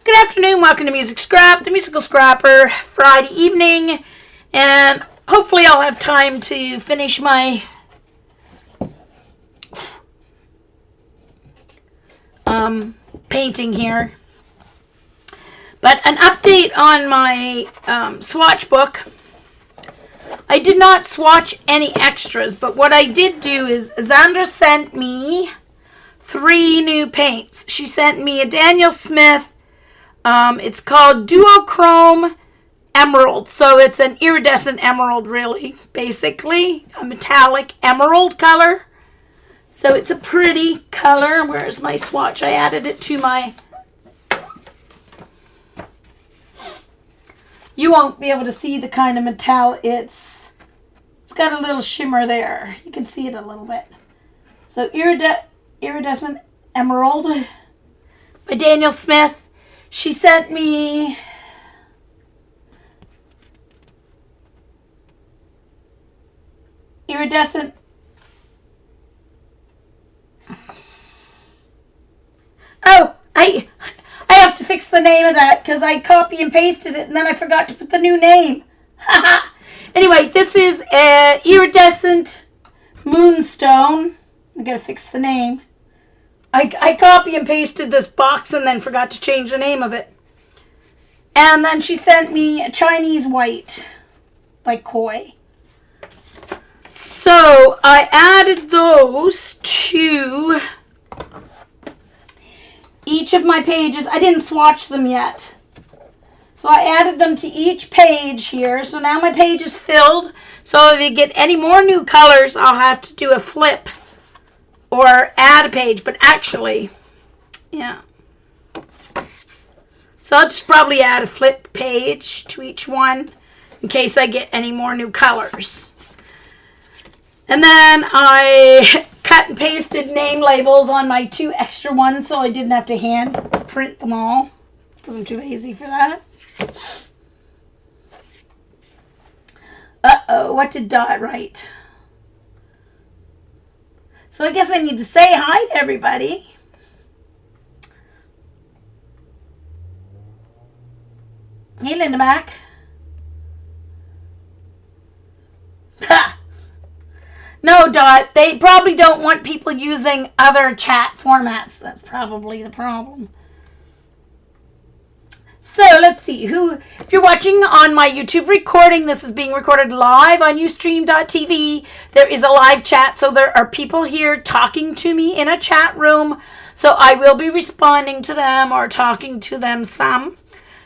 Good afternoon, welcome to Music Scrap, the Musical Scrapper, Friday evening, and hopefully I'll have time to finish my painting here. But an update on my swatch book. I did not swatch any extras, but what I did do is Zandra sent me 3 new paints. She sent me a Daniel Smith. It's called Duochrome Emerald. So it's an iridescent emerald, really, basically. A metallic emerald color. So it's a pretty color. Where's my swatch? I added it to my... You won't be able to see the kind of metal it's got a little shimmer there. You can see it a little bit. So iridescent emerald by Daniel Smith. She sent me iridescent I have to fix the name of that because I copy and pasted it and then I forgot to put the new name. Anyway, this is iridescent moonstone. I gotta fix the name. I copy and pasted this box and then forgot to change the name of it. And then she sent me a Chinese white by Koi. So I added those to each of my pages. I didn't swatch them yet. So I added them to each page here. So now my page is filled. So if you get any more new colors, I'll have to do a flip or add a page. But actually, yeah. So I'll just probably add a flip page to each one in case I get any more new colors. And then I cut and pasted name labels on my 2 extra ones so I didn't have to hand print them all because I'm too lazy for that. Uh-oh, what did Dot write? So I guess I need to say hi to everybody. Hey, Linda Mac. Ha! No, Dot, they probably don't want people using other chat formats. That's probably the problem. So, let's see. If you're watching on my YouTube recording, this is being recorded live on Ustream.tv. There is a live chat, so there are people here talking to me in a chat room. So, I will be responding to them or talking to them some.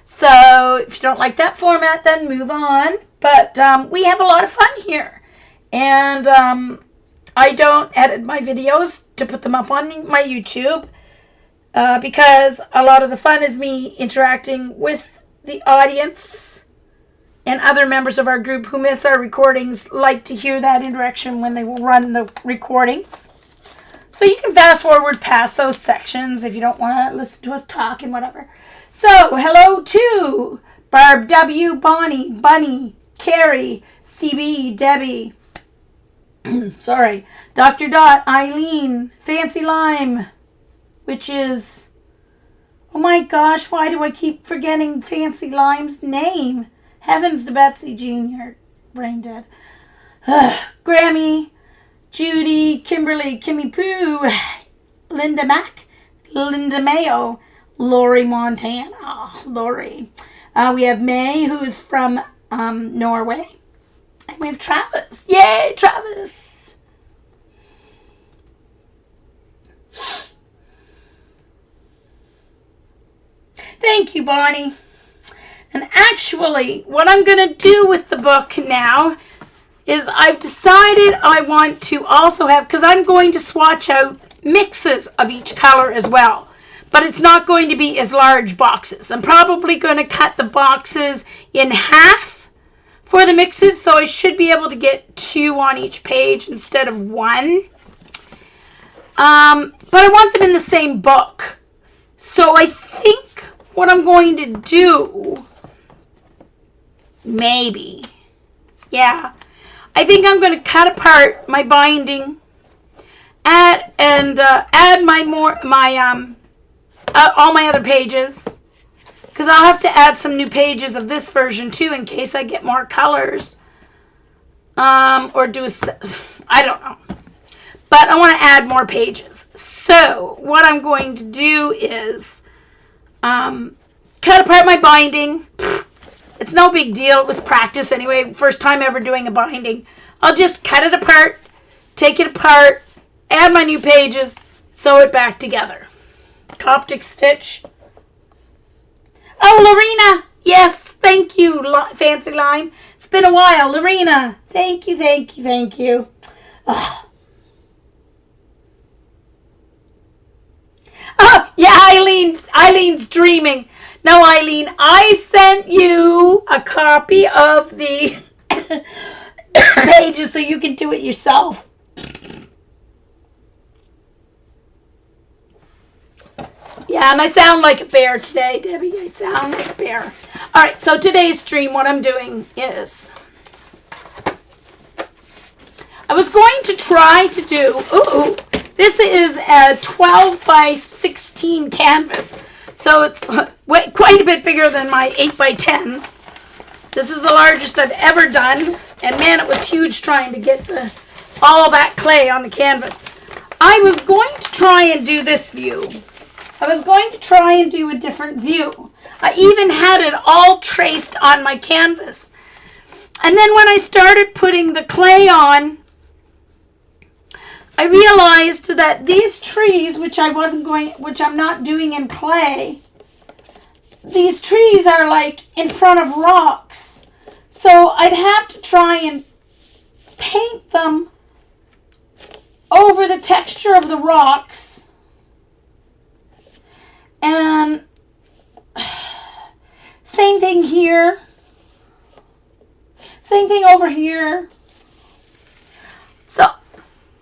So, if you don't like that format, then move on. But we have a lot of fun here. And I don't edit my videos to put them up on my YouTube because a lot of the fun is me interacting with the audience, and other members of our group who miss our recordings like to hear that interaction when they will run the recordings. So you can fast forward past those sections if you don't want to listen to us talk and whatever. So hello to Barb W, Bonnie, Bunny, Carrie, CB, Debbie, sorry, Dr. Dot, Eileen, Fancy Lime, which is, oh my gosh, why do I keep forgetting Fancy Lime's name? Heavens to Betsy Jr., brain dead. Grammy, Judy, Kimberly, Kimmy Pooh, Linda Mac, Linda Mayo, Lori Montana, Lori. We have May, who is from Norway. And we have Travis. Yay, Travis. Thank you, Bonnie. And actually, what I'm going to do with the book now is I've decided I want to also have, because I'm going to swatch out mixes of each color as well. But it's not going to be as large boxes. I'm probably going to cut the boxes in half for the mixes, so I should be able to get 2 on each page instead of 1. But I want them in the same book. So I think what I'm going to do, maybe, yeah, I think I'm going to cut apart my binding, add my all my other pages, because I'll have to add some new pages of this version too in case I get more colors. Or do a, I don't know. But I want to add more pages. So what I'm going to do is cut apart my binding. It's no big deal. It was practice anyway. First time ever doing a binding. I'll just cut it apart, take it apart, add my new pages, sew it back together. Coptic stitch. Oh, Lorena. Yes, thank you, Fancy Lime. It's been a while. Lorena, thank you, thank you, thank you. Ugh. Oh, yeah, Eileen's dreaming. No, Eileen, I sent you a copy of the pages so you can do it yourself. Yeah, and I sound like a bear today, Debbie. I sound like a bear. All right, so today's stream, what I'm doing is I was going to try to do, this is a 12 by 16 canvas. So it's quite a bit bigger than my 8 by 10. This is the largest I've ever done. And man, it was huge trying to get all that clay on the canvas. I was going to try and do this view. I was going to try and do a different view. I even had it all traced on my canvas. And then when I started putting the clay on, I realized that these trees, which I'm not doing in clay, these trees are like in front of rocks. So I'd have to try and paint them over the texture of the rocks. And same thing here. Same thing over here. So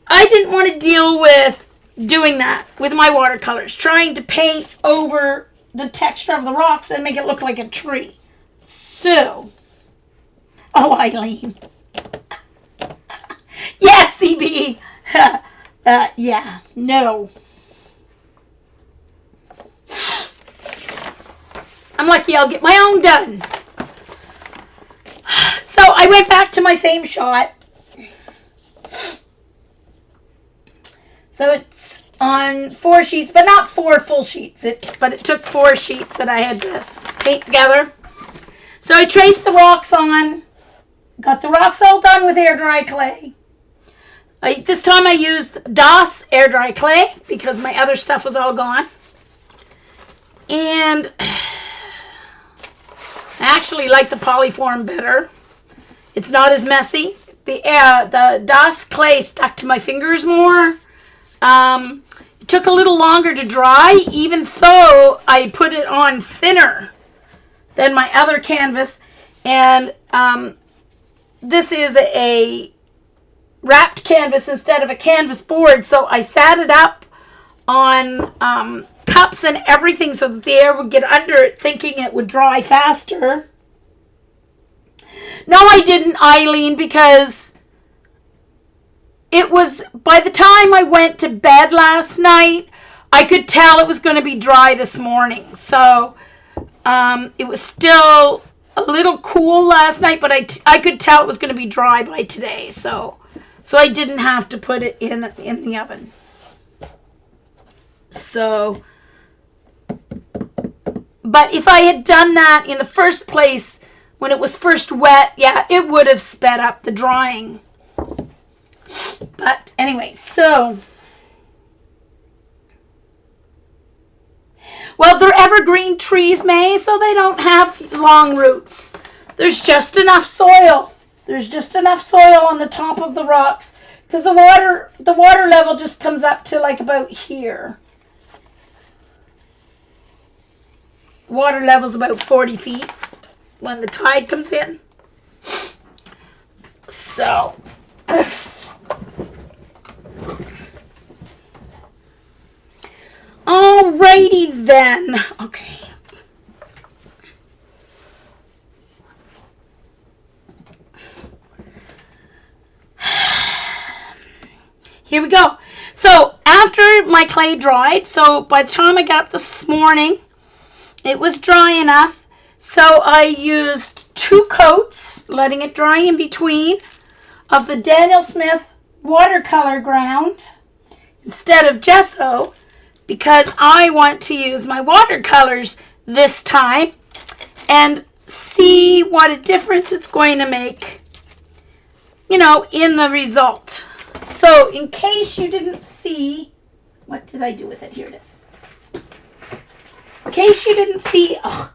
I didn't want to deal with doing that with my watercolors, trying to paint over the texture of the rocks and make it look like a tree. So, oh, Eileen. Yes, CB. Yeah, no. I'm lucky I'll get my own done. So I went back to my same shot. So it's on 4 sheets, but not 4 full sheets. But it took 4 sheets that I had to paint together. So I traced the rocks on. Got the rocks all done with air dry clay. This time I used DOS air dry clay because my other stuff was all gone. And I actually like the polyform better. It's not as messy. The DOS clay stuck to my fingers more. It took a little longer to dry, even though I put it on thinner than my other canvas. And this is a wrapped canvas instead of a canvas board, so I sat it up on cups and everything so that the air would get under it, thinking it would dry faster. No, I didn't, Eileen, because it was, by the time I went to bed last night, I could tell it was going to be dry this morning. So it was still a little cool last night, but I could tell it was going to be dry by today. So I didn't have to put it in the oven. So, but if I had done that in the first place, when it was first wet, yeah, it would have sped up the drying. But anyway, so, well, they're evergreen trees, May, so they don't have long roots. There's just enough soil. There's just enough soil on the top of the rocks because the water level just comes up to like about here. Water level's about 40 feet when the tide comes in. So, alrighty then. Okay. Here we go. So after my clay dried, so by the time I got up this morning, it was dry enough, so I used 2 coats, letting it dry in between, of the Daniel Smith watercolor ground instead of gesso, because I want to use my watercolors this time and see what a difference it's going to make, you know, in the result. So in case you didn't see, what did I do with it? Here it is. In case you didn't see, oh,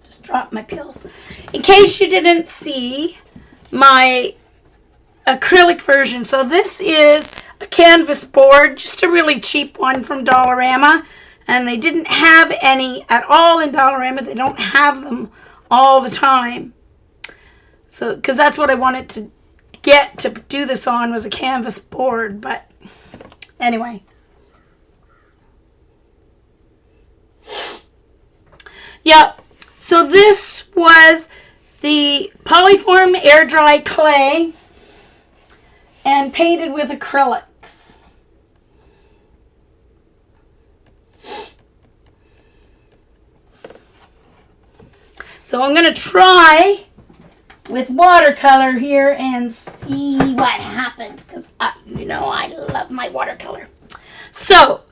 just dropped my pills. In case you didn't see my acrylic version. So this is a canvas board, just a really cheap one from Dollarama. And they didn't have any at all in Dollarama. They don't have them all the time. So, because that's what I wanted to get to do this on, was a canvas board. But anyway. Yeah, so this was the Polyform air dry clay and painted with acrylics. So I'm going to try with watercolor here and see what happens, because you know I love my watercolor. So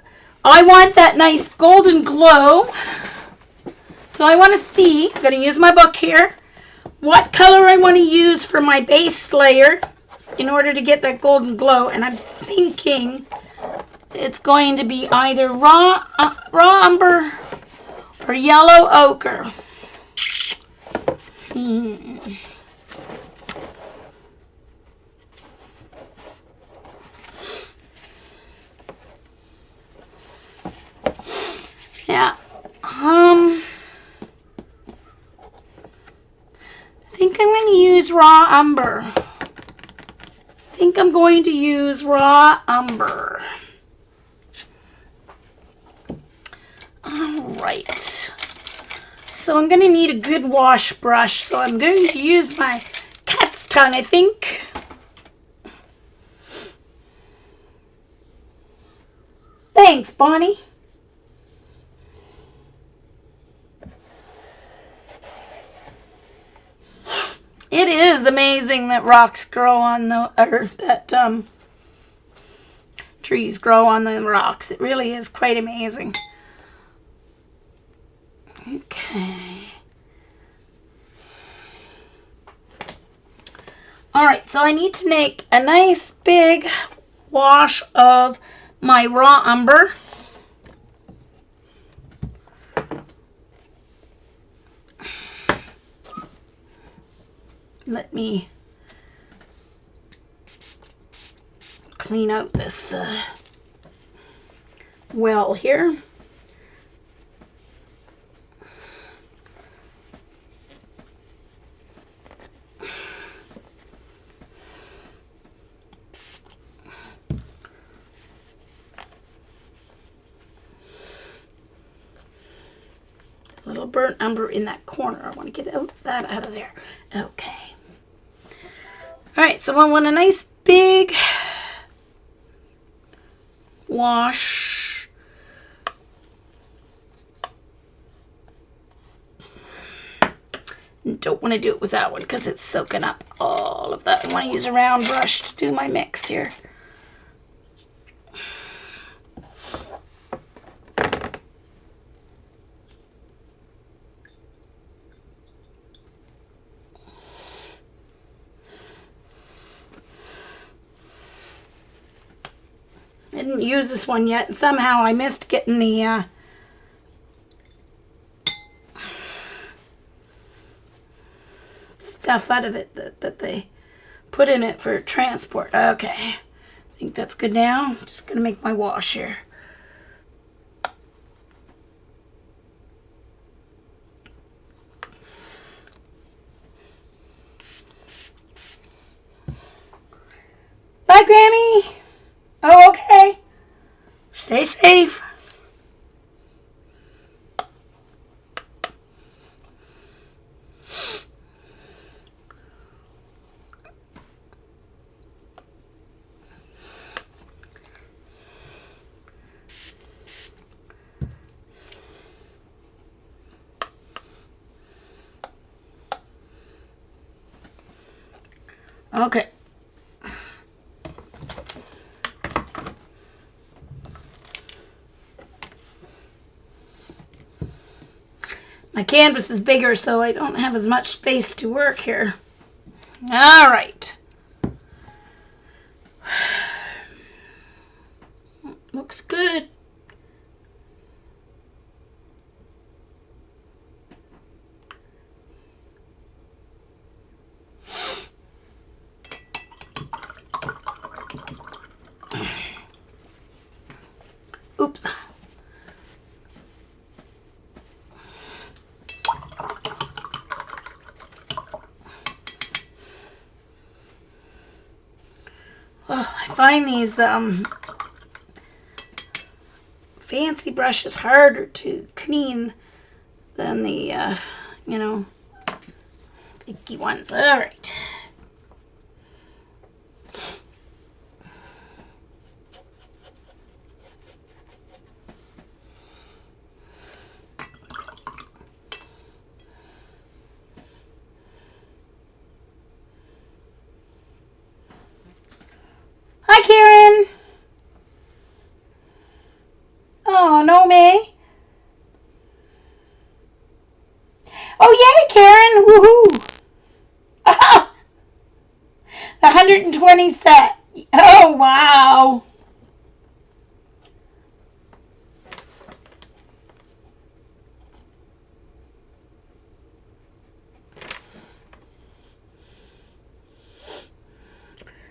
I want that nice golden glow. So I want to see, I'm going to use my book here, what color I want to use for my base layer in order to get that golden glow. And I'm thinking it's going to be either raw umber or yellow ochre. Yeah. I think I'm going to use raw umber. All right. So I'm going to need a good wash brush. So I'm going to use my cat's tongue, I think. Thanks, Bonnie. It is amazing that rocks grow on the, or that trees grow on the rocks. It really is quite amazing. Okay. All right, so I need to make a nice big wash of my raw umber. Let me clean out this well here. A little burnt umber in that corner. I want to get that out of there. Okay. All right, so I want a nice big wash. Don't want to do it with that one because it's soaking up all of that. I want to use a round brush to do my mix here. I didn't use this one yet, and somehow I missed getting the stuff out of it that they put in it for transport. Okay, I think that's good now. I'm just gonna make my wash here. Bye, Grammy. Oh, okay. Stay safe. Okay. My canvas is bigger, so I don't have as much space to work here. All right. Looks good. Oops. Oh, I find these fancy brushes harder to clean than the, you know, picky ones. All right. Hi, Karen. Oh, no, May. Oh, yay, Karen. Woohoo. The 120 set. Oh, wow.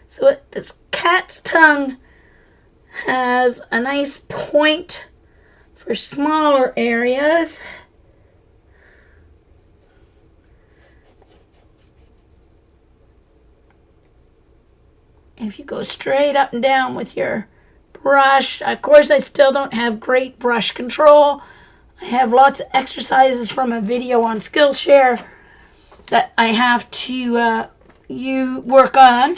So this cat's tongue has a nice point for smaller areas. If you go straight up and down with your brush, of course I still don't have great brush control. I have lots of exercises from a video on Skillshare that I have to you work on.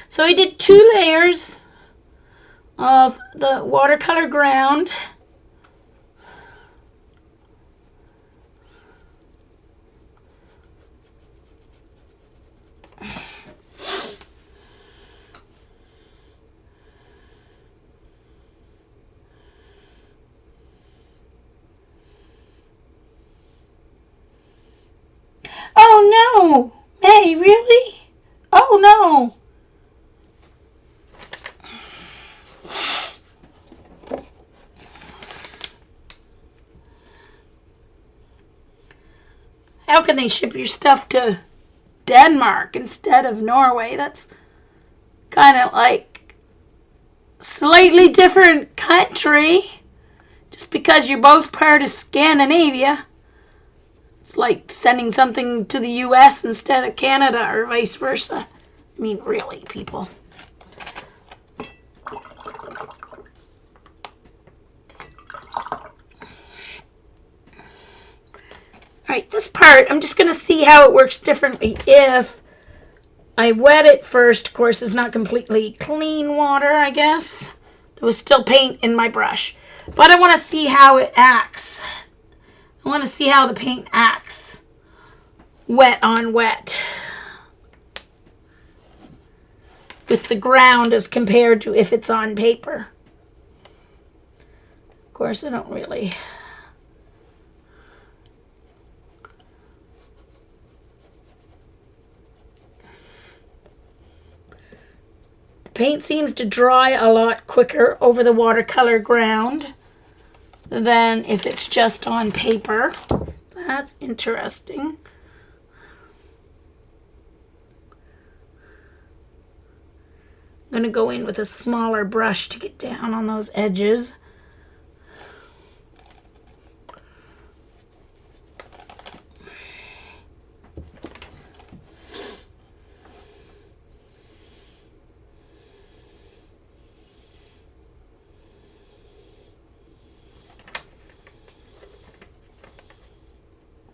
So I did 2 layers of the watercolor ground. Oh no! May, really? Oh no! How can they ship your stuff to Denmark instead of Norway? That's kind of like slightly different country. Just because you're both part of Scandinavia. It's like sending something to the US instead of Canada or vice versa. I mean, really, people. Alright, this part, I'm just going to see how it works differently if I wet it first. Of course, it's not completely clean water, I guess. There was still paint in my brush. But I want to see how it acts. I want to see how the paint acts wet on wet with the ground as compared to if it's on paper. Of course, I don't really... Paint seems to dry a lot quicker over the watercolor ground than if it's just on paper. That's interesting. I'm going to go in with a smaller brush to get down on those edges.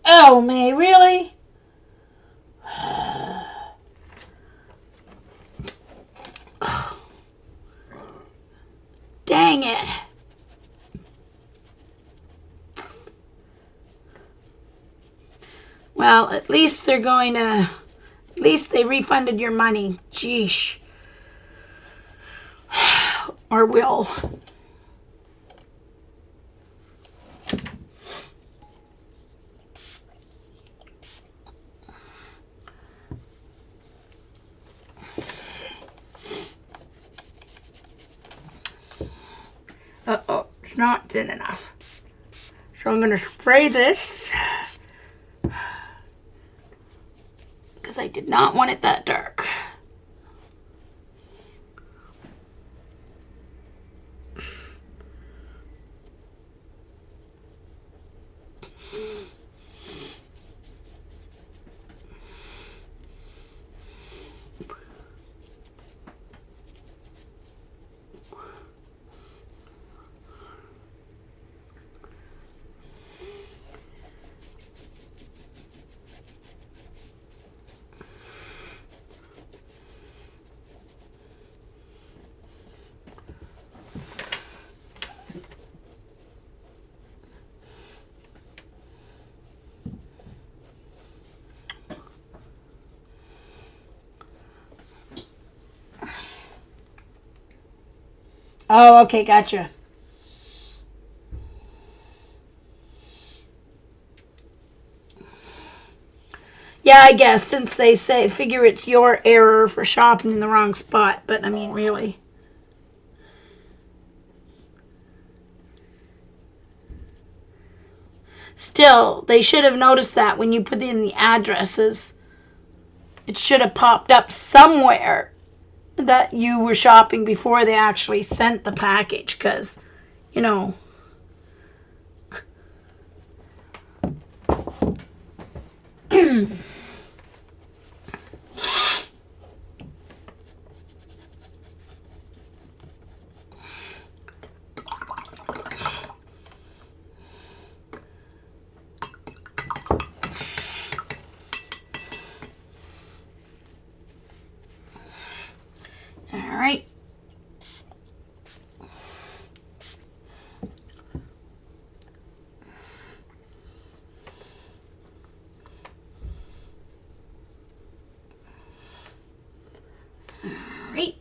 Oh, May, really? Dang it. Well, at least they're going to, at least they refunded your money. Jeesh. Or will. Uh-oh, it's not thin enough. So I'm going to spray this because I did not want it that dark. Oh, okay, gotcha. Yeah, I guess, since they figure it's your error for shopping in the wrong spot, but I mean, really. Still, they should have noticed that when you put in the addresses. It should have popped up somewhere that you were shopping before they actually sent the package, because, you know. All right. All right.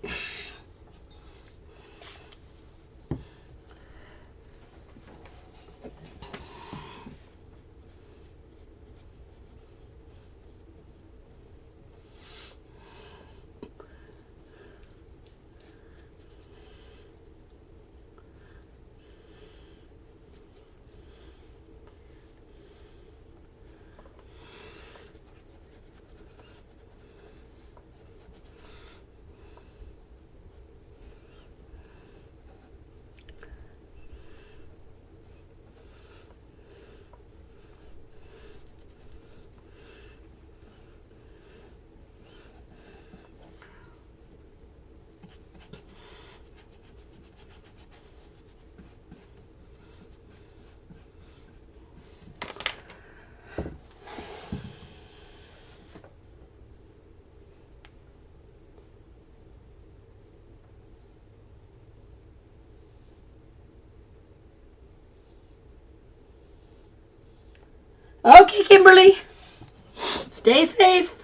Okay, Kimberly. Stay safe.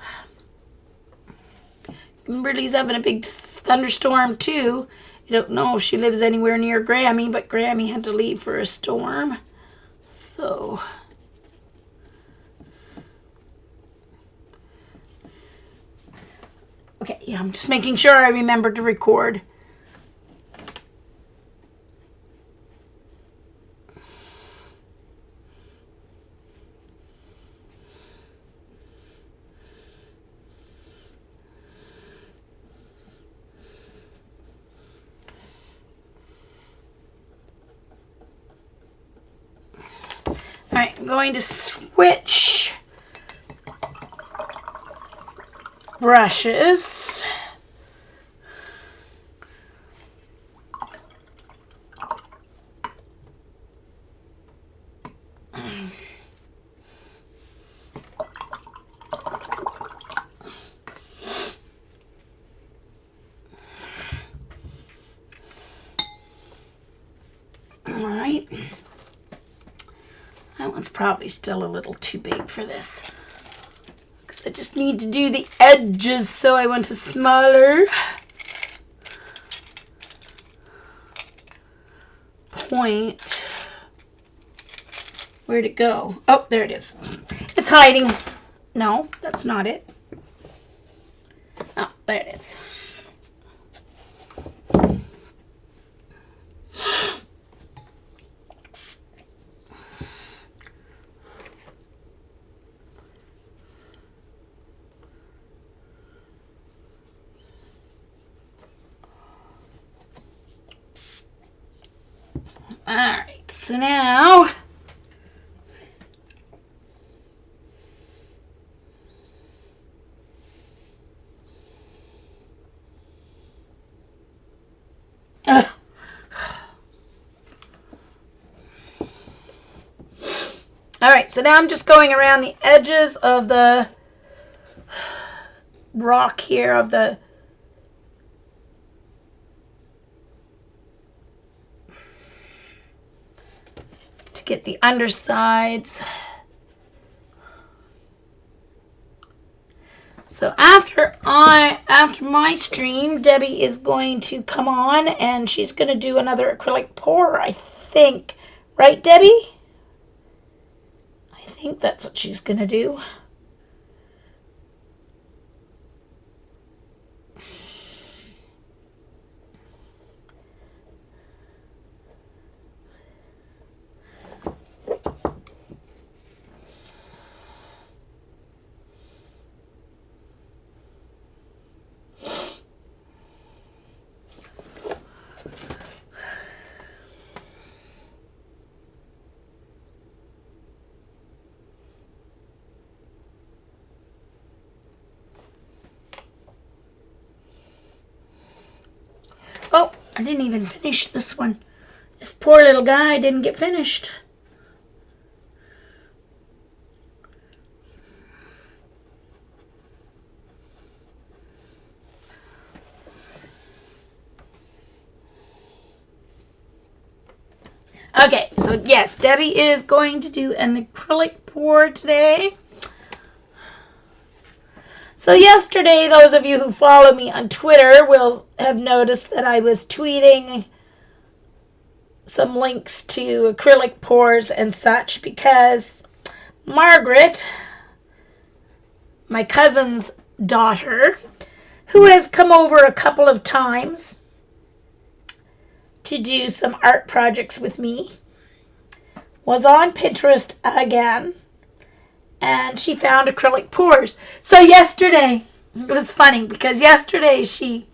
Kimberly's having a big thunderstorm, too. I don't know if she lives anywhere near Grammy, but Grammy had to leave for a storm. So... okay, yeah, I'm just making sure I remember to record. All right, I'm going to switch brushes. All right. That one's probably still a little too big for this. I just need to do the edges, so I want a smaller point. Where'd it go? Oh, there it is. It's hiding. No, that's not it. Oh, there it is. Alright, so now alright, so now I'm just going around the edges of the rock here of the to get the undersides. So after my stream, Debbie is going to come on and she's going to do another acrylic pour, I think. Right, Debbie? I think that's what she's going to do. Oh, I didn't even finish this one. This poor little guy didn't get finished. Okay, so yes, Debbie is going to do an acrylic pour today. So yesterday, those of you who follow me on Twitter will have noticed that I was tweeting some links to acrylic pours and such because Margaret, my cousin's daughter, who has come over a couple of times to do some art projects with me, was on Pinterest again. And she found acrylic pours. So yesterday, it was funny because yesterday she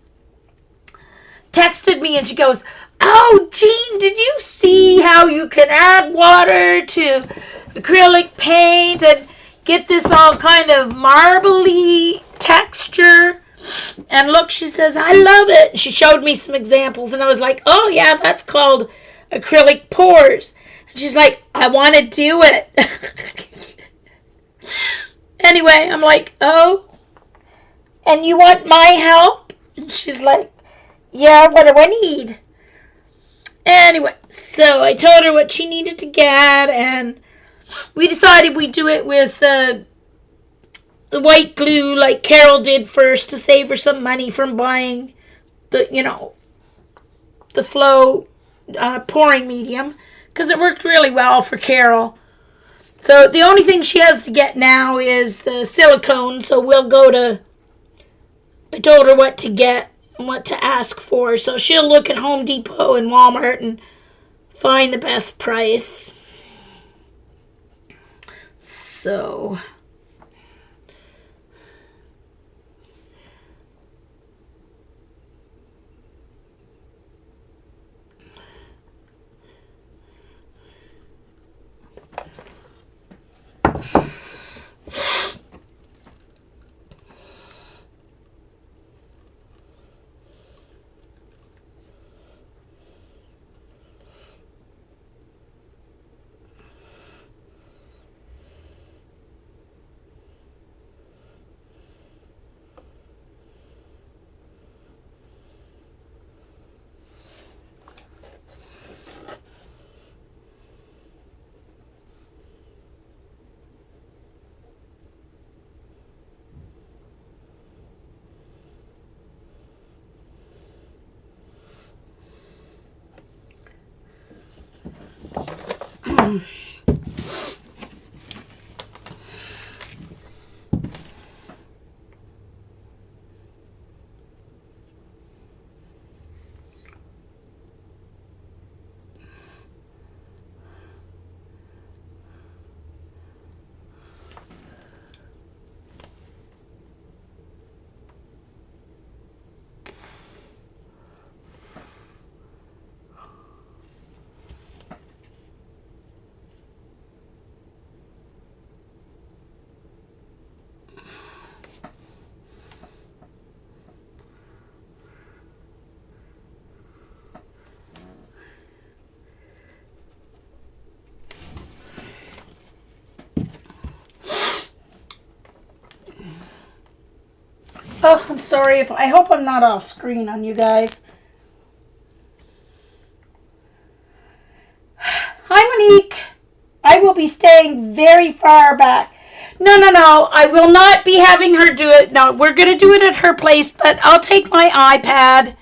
texted me and she goes, "Oh, Jean, did you see how you can add water to acrylic paint and get this all kind of marbly texture?" And look, she says, "I love it." She showed me some examples and I was like, "Oh yeah, that's called acrylic pours." And she's like, "I want to do it." Anyway, I'm like, "Oh, and you want my help?" And she's like, "Yeah, what do I need?" Anyway, so I told her what she needed to get, and we decided we'd do it with the white glue like Carol did first to save her some money from buying the flow pouring medium, because it worked really well for Carol. So the only thing she has to get now is the silicone. So I told her what to get and what to ask for. So she'll look at Home Depot and Walmart and find the best price. So Oh, I'm sorry if I hope I'm not off screen on you guys. Hi, Monique. I will be staying very far back. No, I will not be having her do it. No, we're going to do it at her place, but I'll take my iPad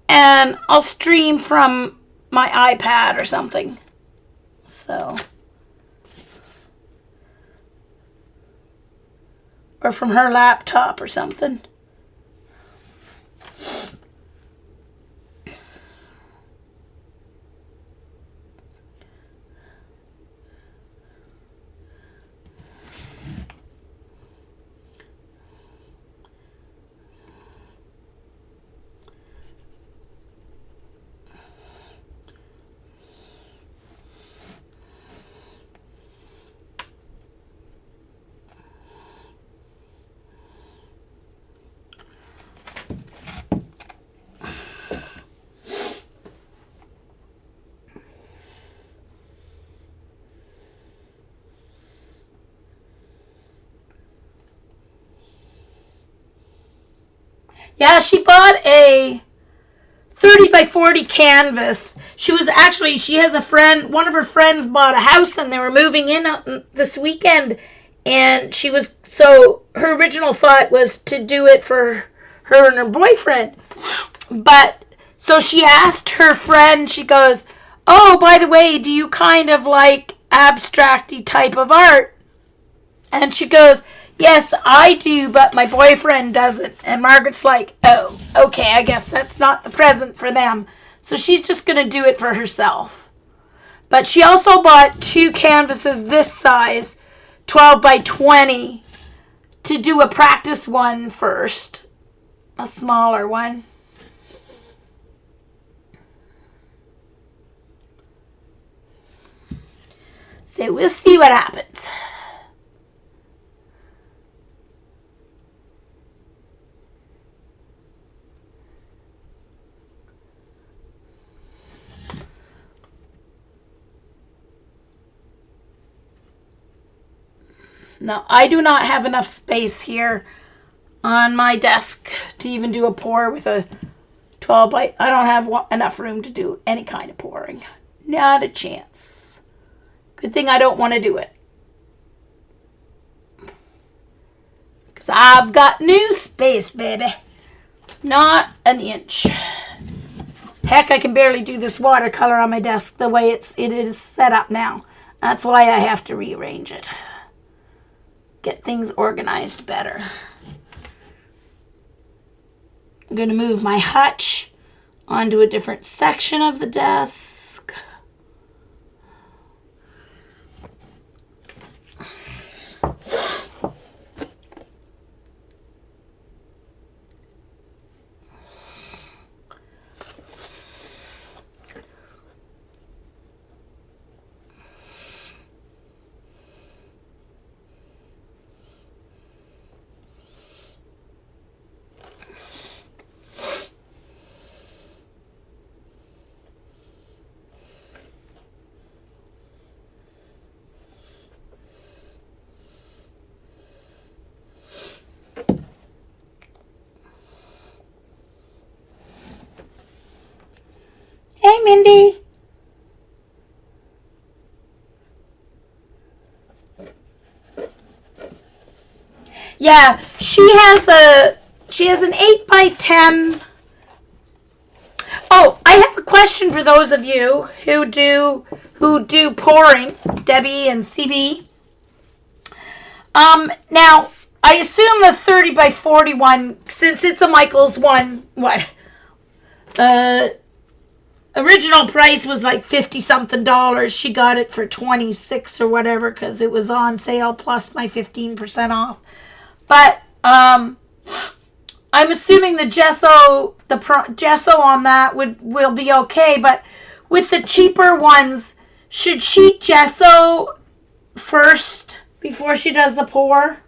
and I'll stream from my iPad or something. So... or from her laptop or something. Yeah, she bought a 30 by 40 canvas. She has a friend, one of her friends bought a house and they were moving in this weekend. And her original thought was to do it for her and her boyfriend. But, so she asked her friend, she goes, oh, by the way, do you kind of like abstract-y type of art? And she goes, yes, I do, but my boyfriend doesn't. And Margaret's like, oh, okay, I guess that's not the present for them. So she's just going to do it for herself. But she also bought 2 canvases this size, 12 by 20, to do a practice one first, a smaller one. So we'll see what happens. No, I do not have enough space here on my desk to even do a pour with a 12 by... I don't have enough room to do any kind of pouring. Not a chance. Good thing I don't want to do it. Because I've got new space, baby. Not an inch. Heck, I can barely do this watercolor on my desk the way it is set up now. That's why I have to rearrange it. Get things organized better. I'm going to move my hutch onto a different section of the desk. Hey, Mindy. Yeah, she has an 8 by 10. Oh, I have a question for those of you who who do pouring, Debbie and CB. Now, I assume the 30 by 41, since it's a Michaels one, original price was like $50 something. She got it for $26 or whatever because it was on sale plus my 15% off. But I'm assuming the gesso on that will be okay. But with the cheaper ones, should she gesso first before she does the pour?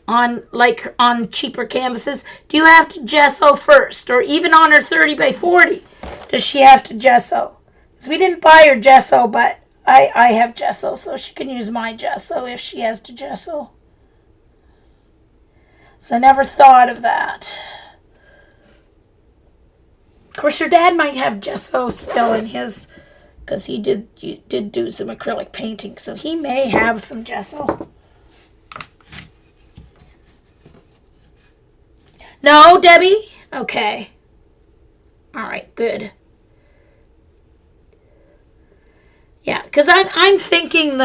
On cheaper canvases, do you have to gesso first, or even on her 30 by 40 does she have to gesso? Because we didn't buy her gesso, but I have gesso, so she can use my gesso if she has to gesso. So I never thought of that. Of course, her dad might have gesso still in his, because he did do some acrylic painting, so he may have some gesso. No, Debbie? Okay. All right, good. Yeah, because I'm thinking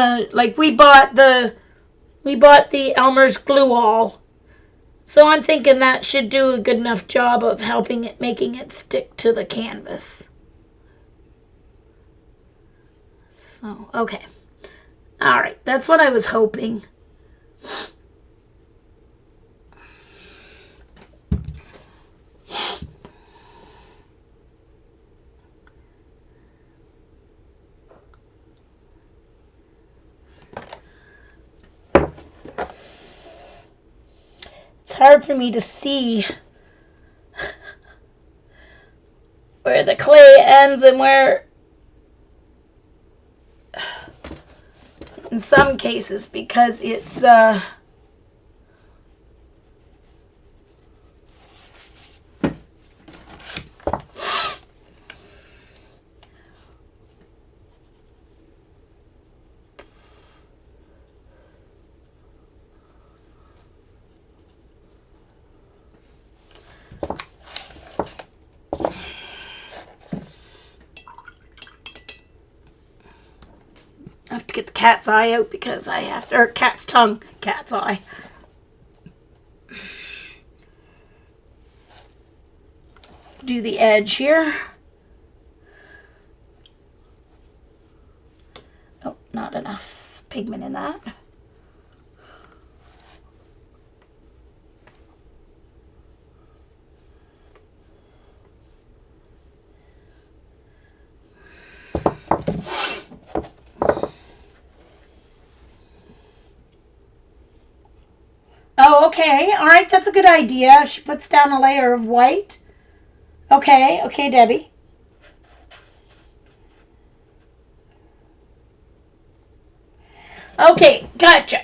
we bought the Elmer's glue all, so I'm thinking that should do a good enough job of making it stick to the canvas. So, okay. All right, that's what I was hoping. It's hard for me to see where the clay ends and where, in some cases, because it's I have to get the cat's eye out because I have to, or cat's tongue, cat's eye. Do the edge here. Oh, not enough pigment in that. Oh, okay. All right, that's a good idea. If she puts down a layer of white. Okay, Debbie. Okay, gotcha.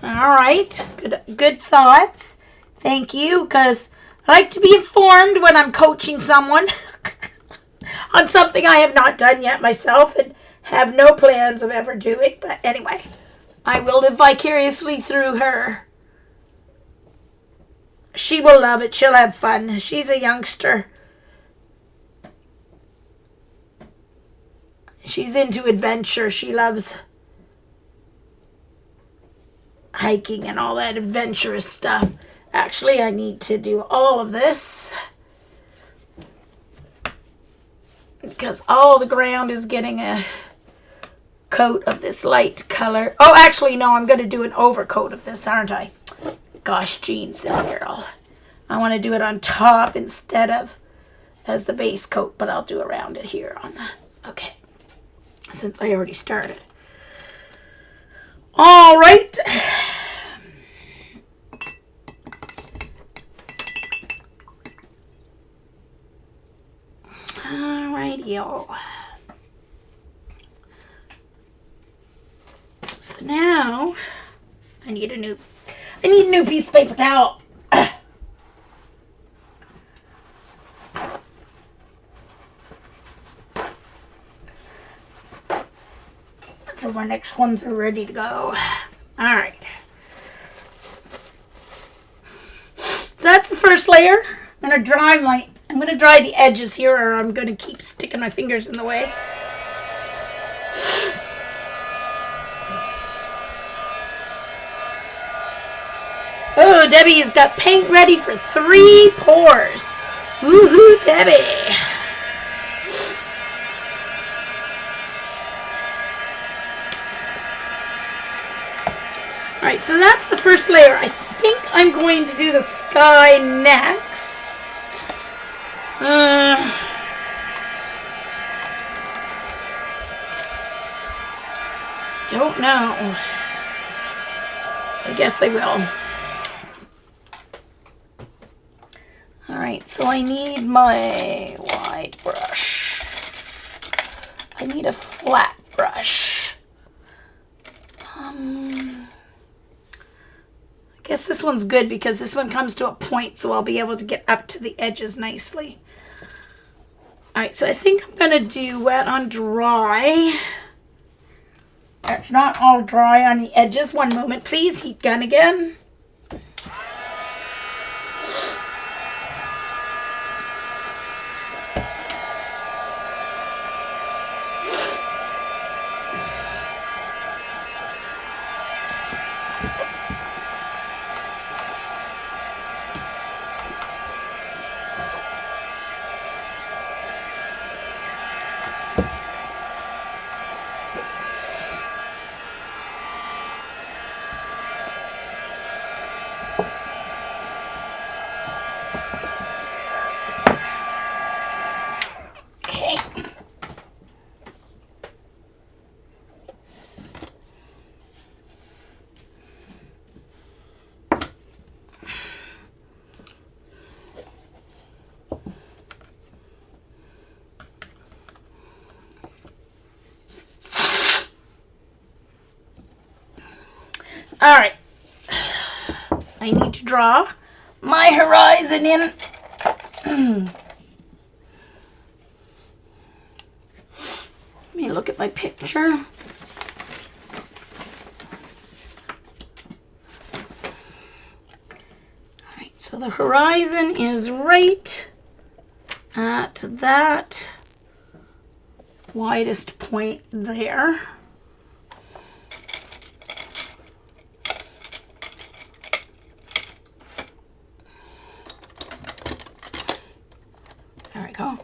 All right, good thoughts. Thank you, because I like to be informed when I'm coaching someone on something I have not done yet myself and have no plans of ever doing. But anyway, I will live vicariously through her. She will love it. She'll have fun. She's a youngster. She's into adventure. She loves hiking and all that adventurous stuff. Actually, I need to do all of this because all the ground is getting a coat of this light color. Oh, actually, no, I'm going to do an overcoat of this, aren't I? Gosh, Jean, silly girl. I want to do it on top instead of as the base coat, but I'll do around it here on the, okay, since I already started. All right. All righty-o. So now I need a new piece of paper towel. So my next ones are ready to go. All right. So that's the first layer. I'm gonna dry the edges here, or I'm gonna keep sticking my fingers in the way. Oh, Debbie's got paint ready for 3 pours. Woohoo, Debbie. All right, so that's the first layer. I think I'm going to do the sky next. Don't know. I guess I will. All right, so I need my wide brush. I need a flat brush. I guess this one's good because this one comes to a point, so I'll be able to get up to the edges nicely. All right, so I think I'm gonna do wet on dry. It's not all dry on the edges. One moment, please. Heat gun again. All right, I need to draw my horizon in. Let me look at my picture. All right, so the horizon is right at that widest point there. There we go.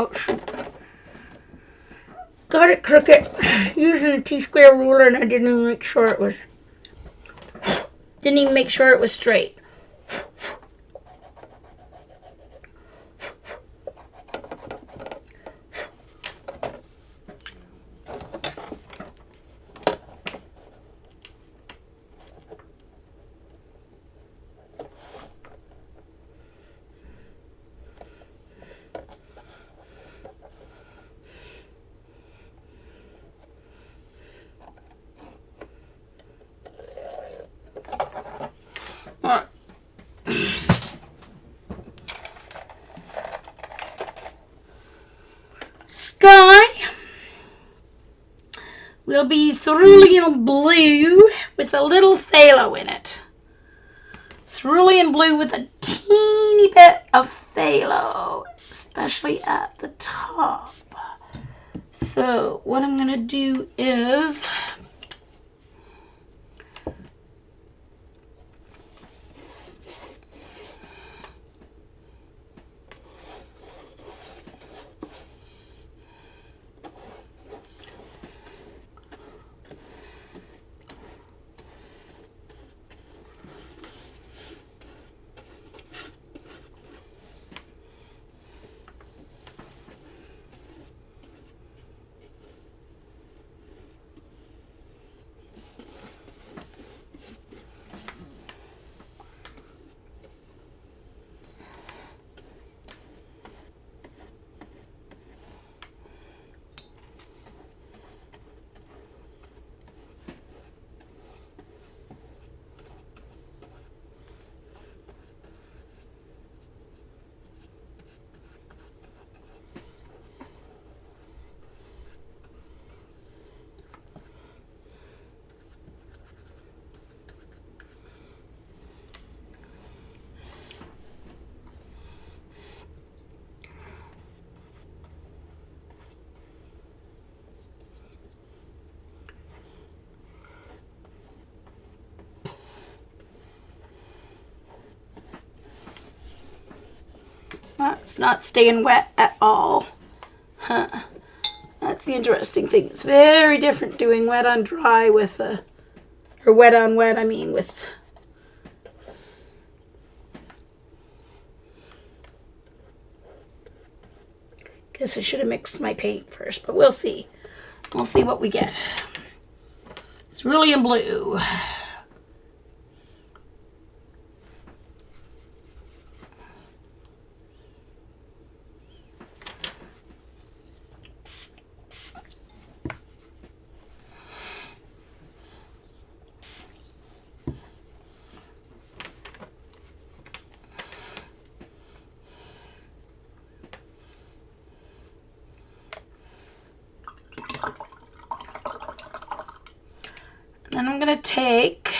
Oh, shoot. Got it crooked using a T-square ruler, and I didn't even make sure it was straight. Sky will be cerulean blue with a little phthalo in it. Cerulean blue with a teeny bit of phthalo, especially at the top. So what I'm going to do is It's not staying wet at all. Huh. That's the interesting thing. It's very different doing wet on dry with, or wet on wet, I mean, with... Guess I should have mixed my paint first, but we'll see. We'll see what we get. Cerulean blue. Then I'm going to take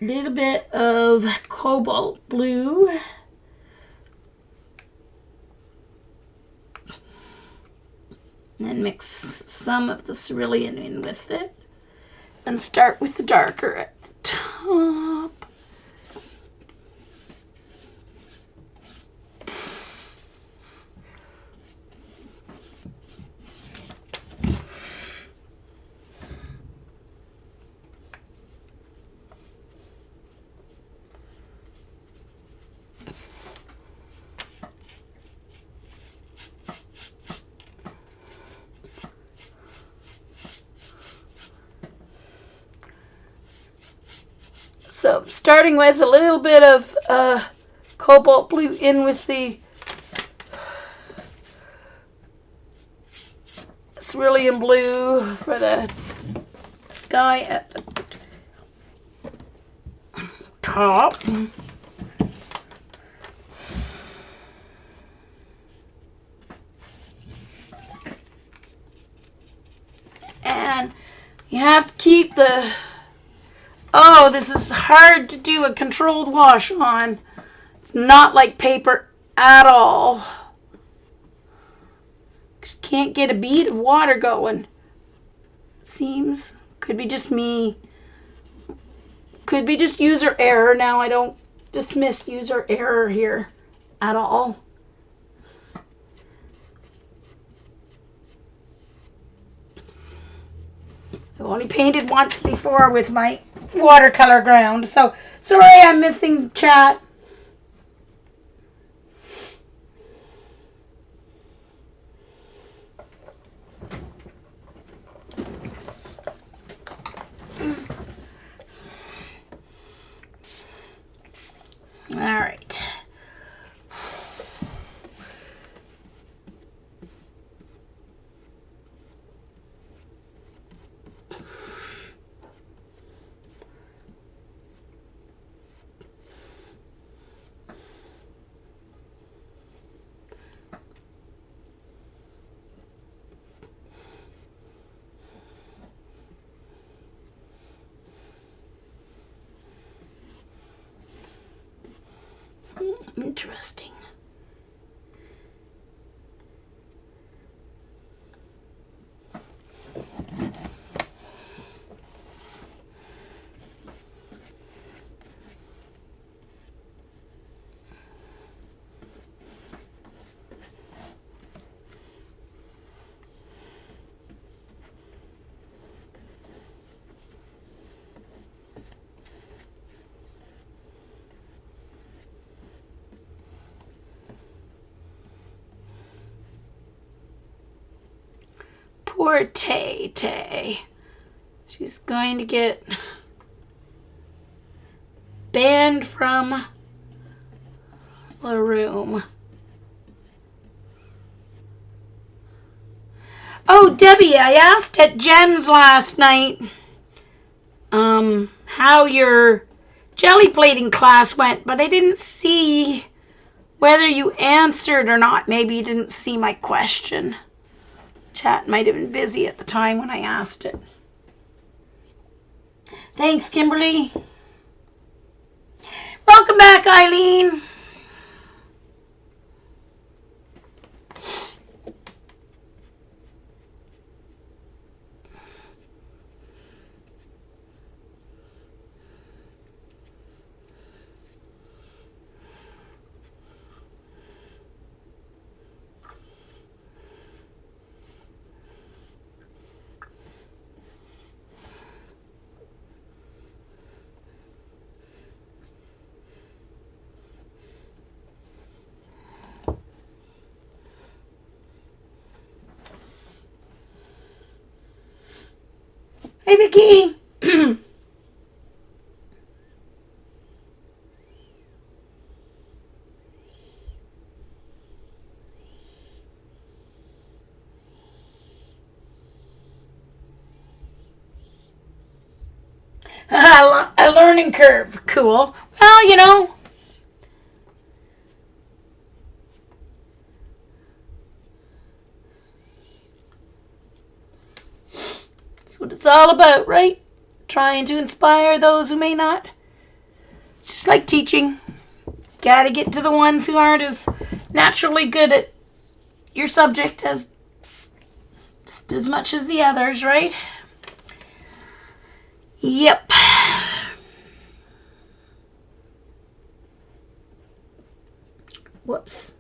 a little bit of cobalt blue. And then mix some of the cerulean in with it. And start with the darker at the top. So starting with a little bit of cobalt blue in with the cerulean blue for the sky at the top. And you have to keep the... Oh, this is hard to do a controlled wash on. It's not like paper at all. Just can't get a bead of water going. Seems. Could be just me. Could be just user error. Now I don't dismiss user error here at all. I've only painted once before with my watercolor ground, so sorry I'm missing chat. All right. Interesting. Poor Tay Tay. She's going to get banned from the room. Oh, Debbie, I asked at Jen's last night how your jelly plating class went, but I didn't see whether you answered or not. Maybe you didn't see my question. Chat might have been busy at the time when I asked it. Thanks, Kimberly. Welcome back, Eileen. Hey, Vicky. A learning curve. Cool. Well, you know. That's what it's all about, right? Trying to inspire those who may not. It's just like teaching. Gotta get to the ones who aren't as naturally good at your subject as just as much as the others, right? Yep. Whoops.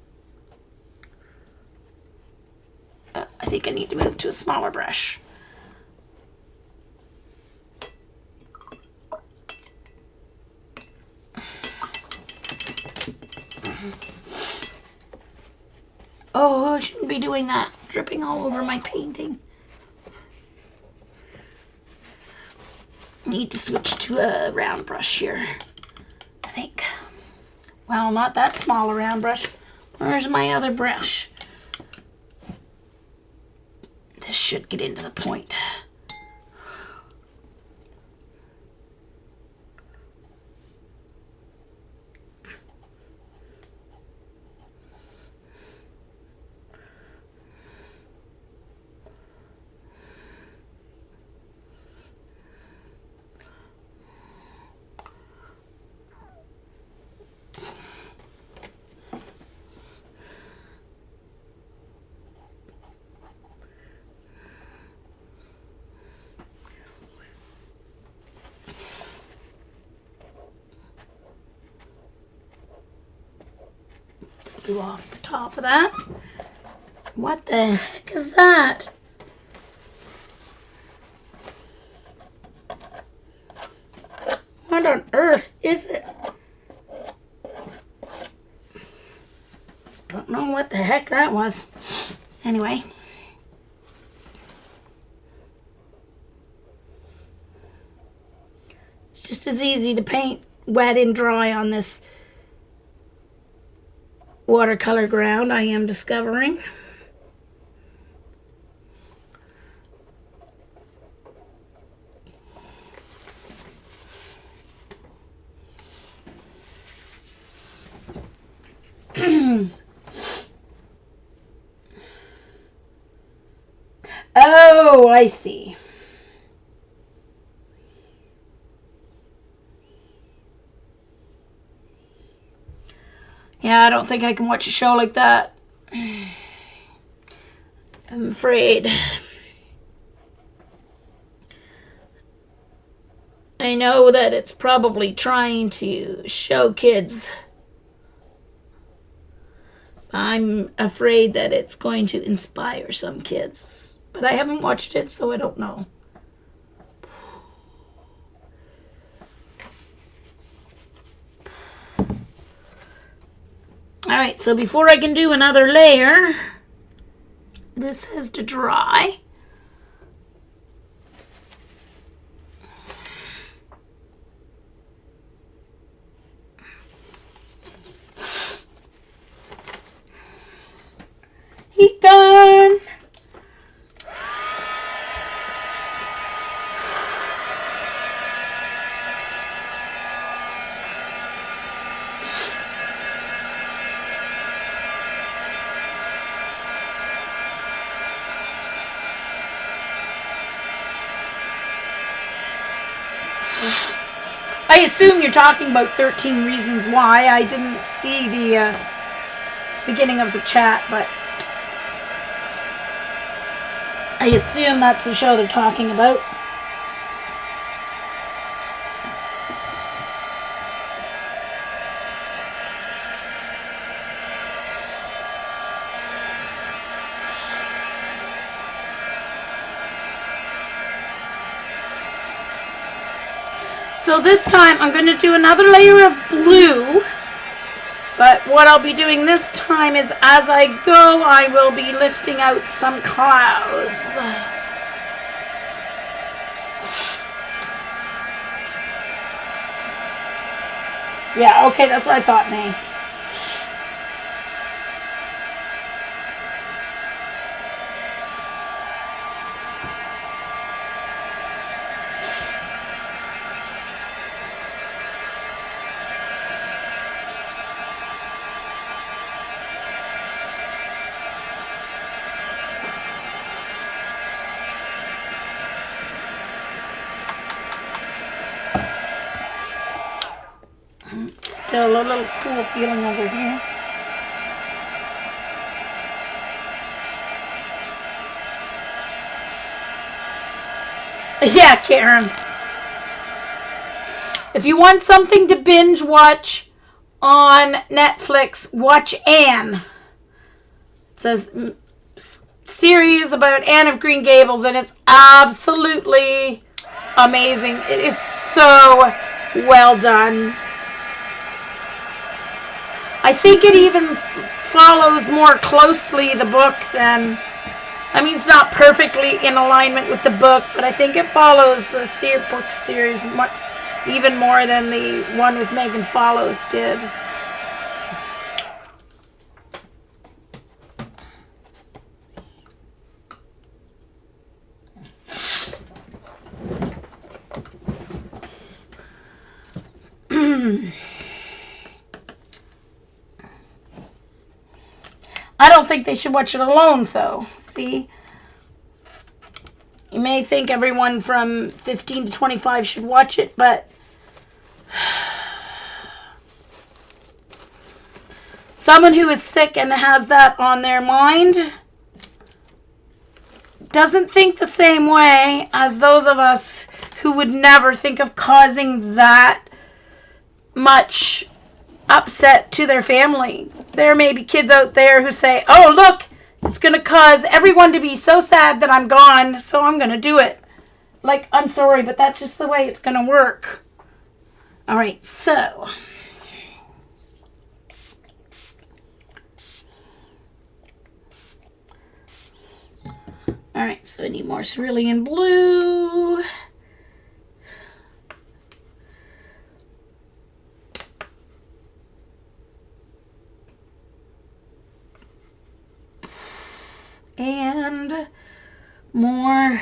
I think I need to move to a smaller brush. Oh, I shouldn't be doing that. Dripping all over my painting. Need to switch to a round brush here, I think. Well, not that small a round brush. Where's my other brush? This should get into the point. Do off the top of that. What the heck is that? What on earth is it? Don't know what the heck that was. Anyway. It's just as easy to paint wet and dry on this watercolor ground, I am discovering. Oh, I see. Yeah, I don't think I can watch a show like that. I'm afraid. I know that it's probably trying to show kids. I'm afraid that it's going to inspire some kids. But I haven't watched it, so I don't know. Alright, so before I can do another layer, this has to dry. Heat gun. I assume you're talking about 13 Reasons Why. I didn't see the beginning of the chat, but I assume that's the show they're talking about. So this time I'm going to do another layer of blue, but what I'll be doing this time is as I go I will be lifting out some clouds. Yeah, okay, that's what I thought, May. Still a little cool feeling over here. Yeah, Karen. If you want something to binge watch on Netflix, watch Anne. It says series about Anne of Green Gables, and it's absolutely amazing. It is so well done. I think it even follows more closely the book than, I mean, it's not perfectly in alignment with the book, but I think it follows the book series even more than the one with Megan Follows did. I don't think they should watch it alone, though. See? You may think everyone from 15 to 25 should watch it, but someone who is sick and has that on their mind doesn't think the same way as those of us who would never think of causing that much upset to their family. There may be kids out there who say, oh, look, it's going to cause everyone to be so sad that I'm gone, so I'm going to do it. Like, I'm sorry, but that's just the way it's going to work. All right, so I need more cerulean blue. And more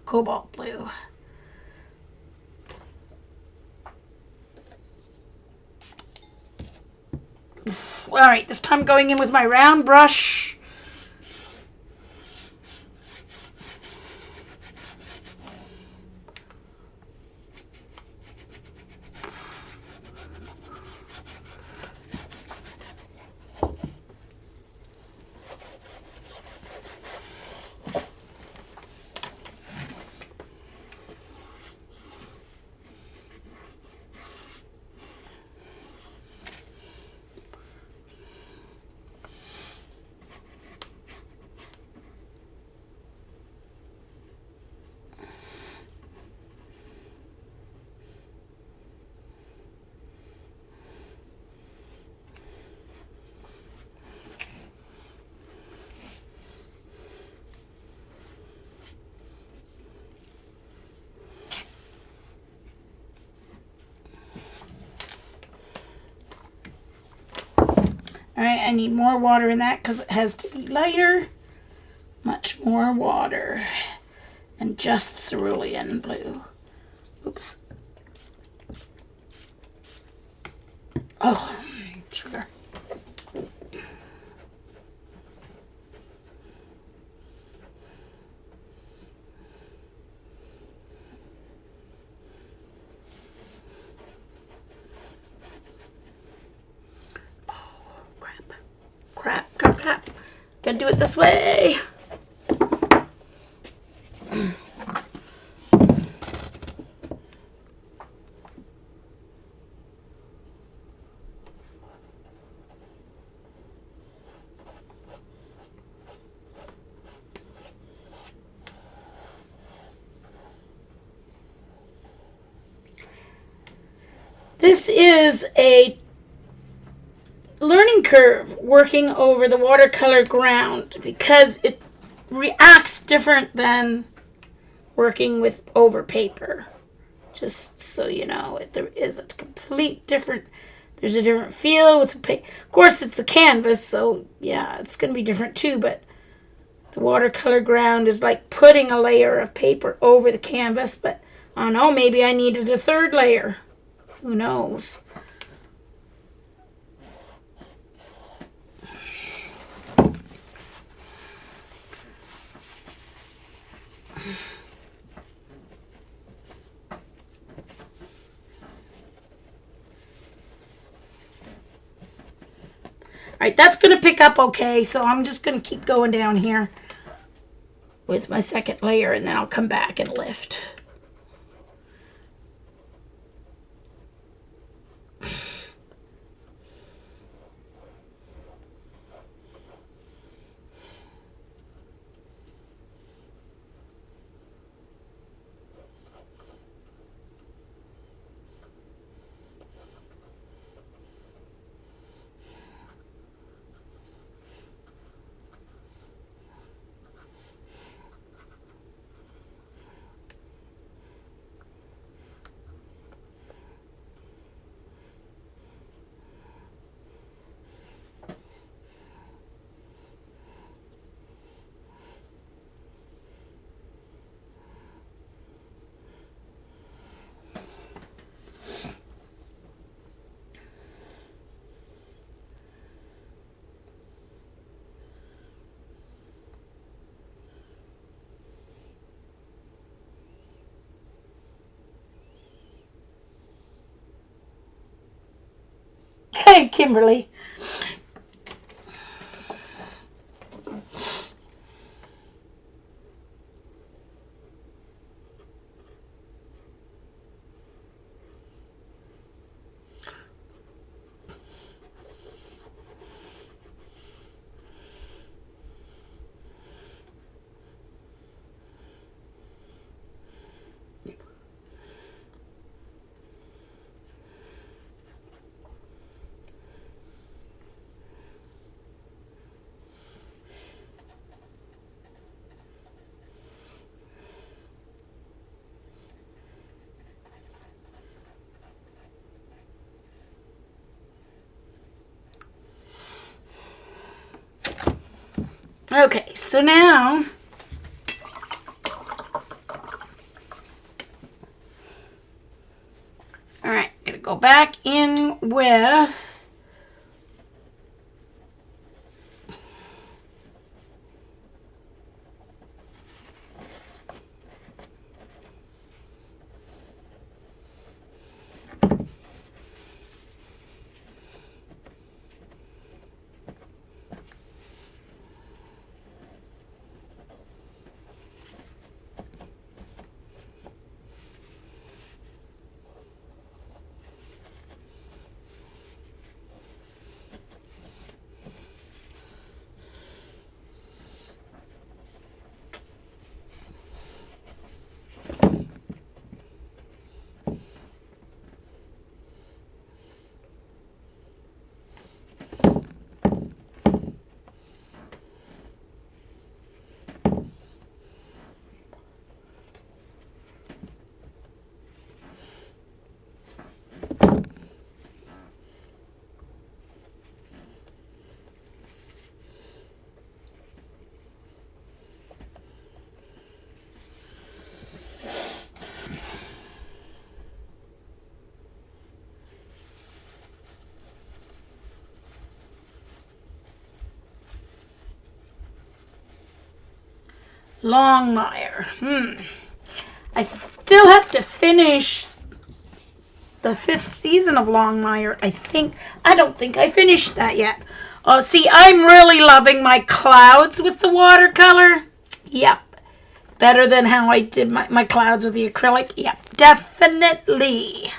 cobalt blue. All right, this time going in with my round brush. All right, I need more water in that because it has to be lighter. Much more water. And just cerulean blue. Oops. Oh, sugar. Crap. Gotta do it this way. This is a learning curve working over the watercolor ground because it reacts different than working with over paper. Just so you know, there is a complete different, there's a different feel with the paint. Of course, it's a canvas, so yeah, it's going to be different too, but the watercolor ground is like putting a layer of paper over the canvas, but I don't know, maybe I needed a third layer. Who knows? All right, that's going to pick up okay, so I'm just going to keep going down here with my second layer, and then I'll come back and lift. Hey, Kimberly. Okay, so now all right, gonna go back in with Longmire. I still have to finish the 5th season of Longmire. I don't think I finished that yet. Oh, see, I'm really loving my clouds with the watercolor. Yep. Better than how I did my clouds with the acrylic. Yep, definitely.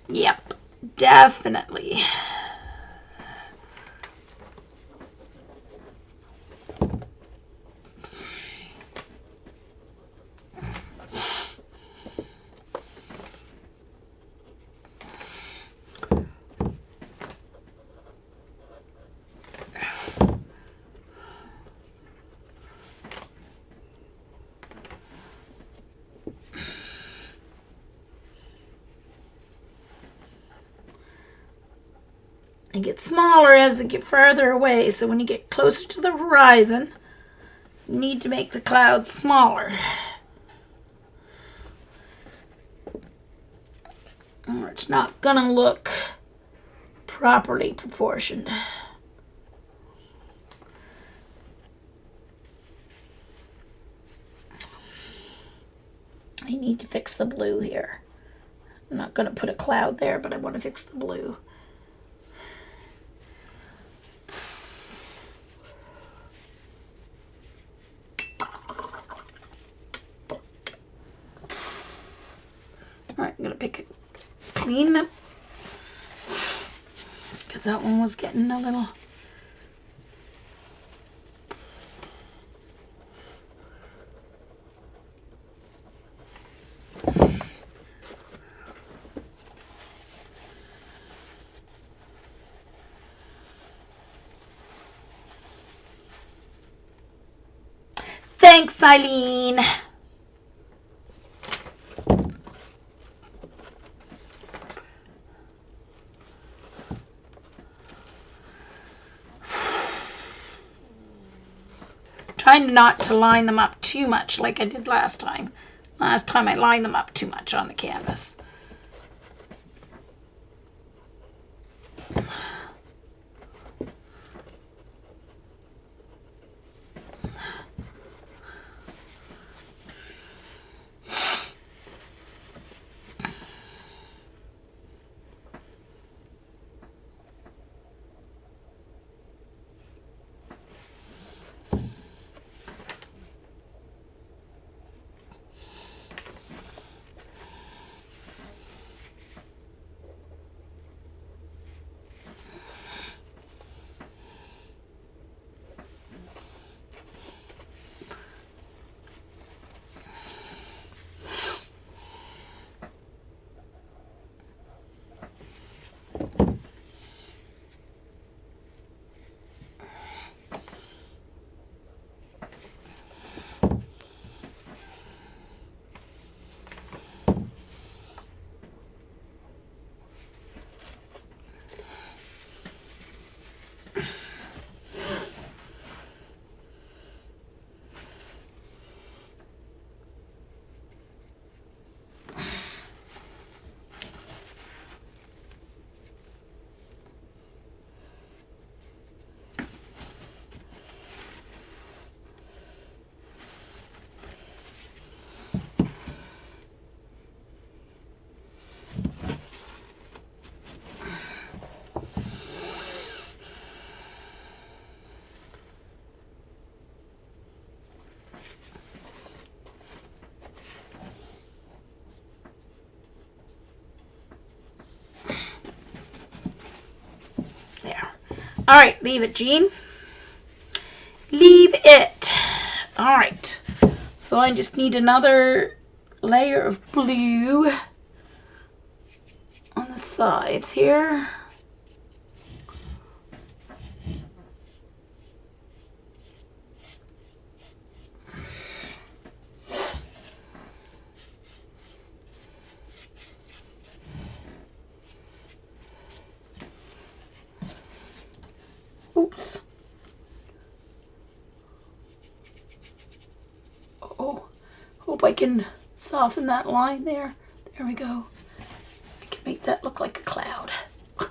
Yep, definitely. They get smaller as they get further away. So when you get closer to the horizon, you need to make the clouds smaller. Or it's not gonna look properly proportioned. I need to fix the blue here. I'm not going to put a cloud there, but I want to fix the blue. Alright, I'm going to pick it clean up because that one was getting a little... Thanks, Eileen. Trying not to line them up too much like I did last time. Last time I lined them up too much on the canvas. All right, leave it, Jean. Leave it. All right. So I just need another layer of blue on the sides here. Oops. Oh, hope I can soften that line there. There we go. I can make that look like a cloud. Okay.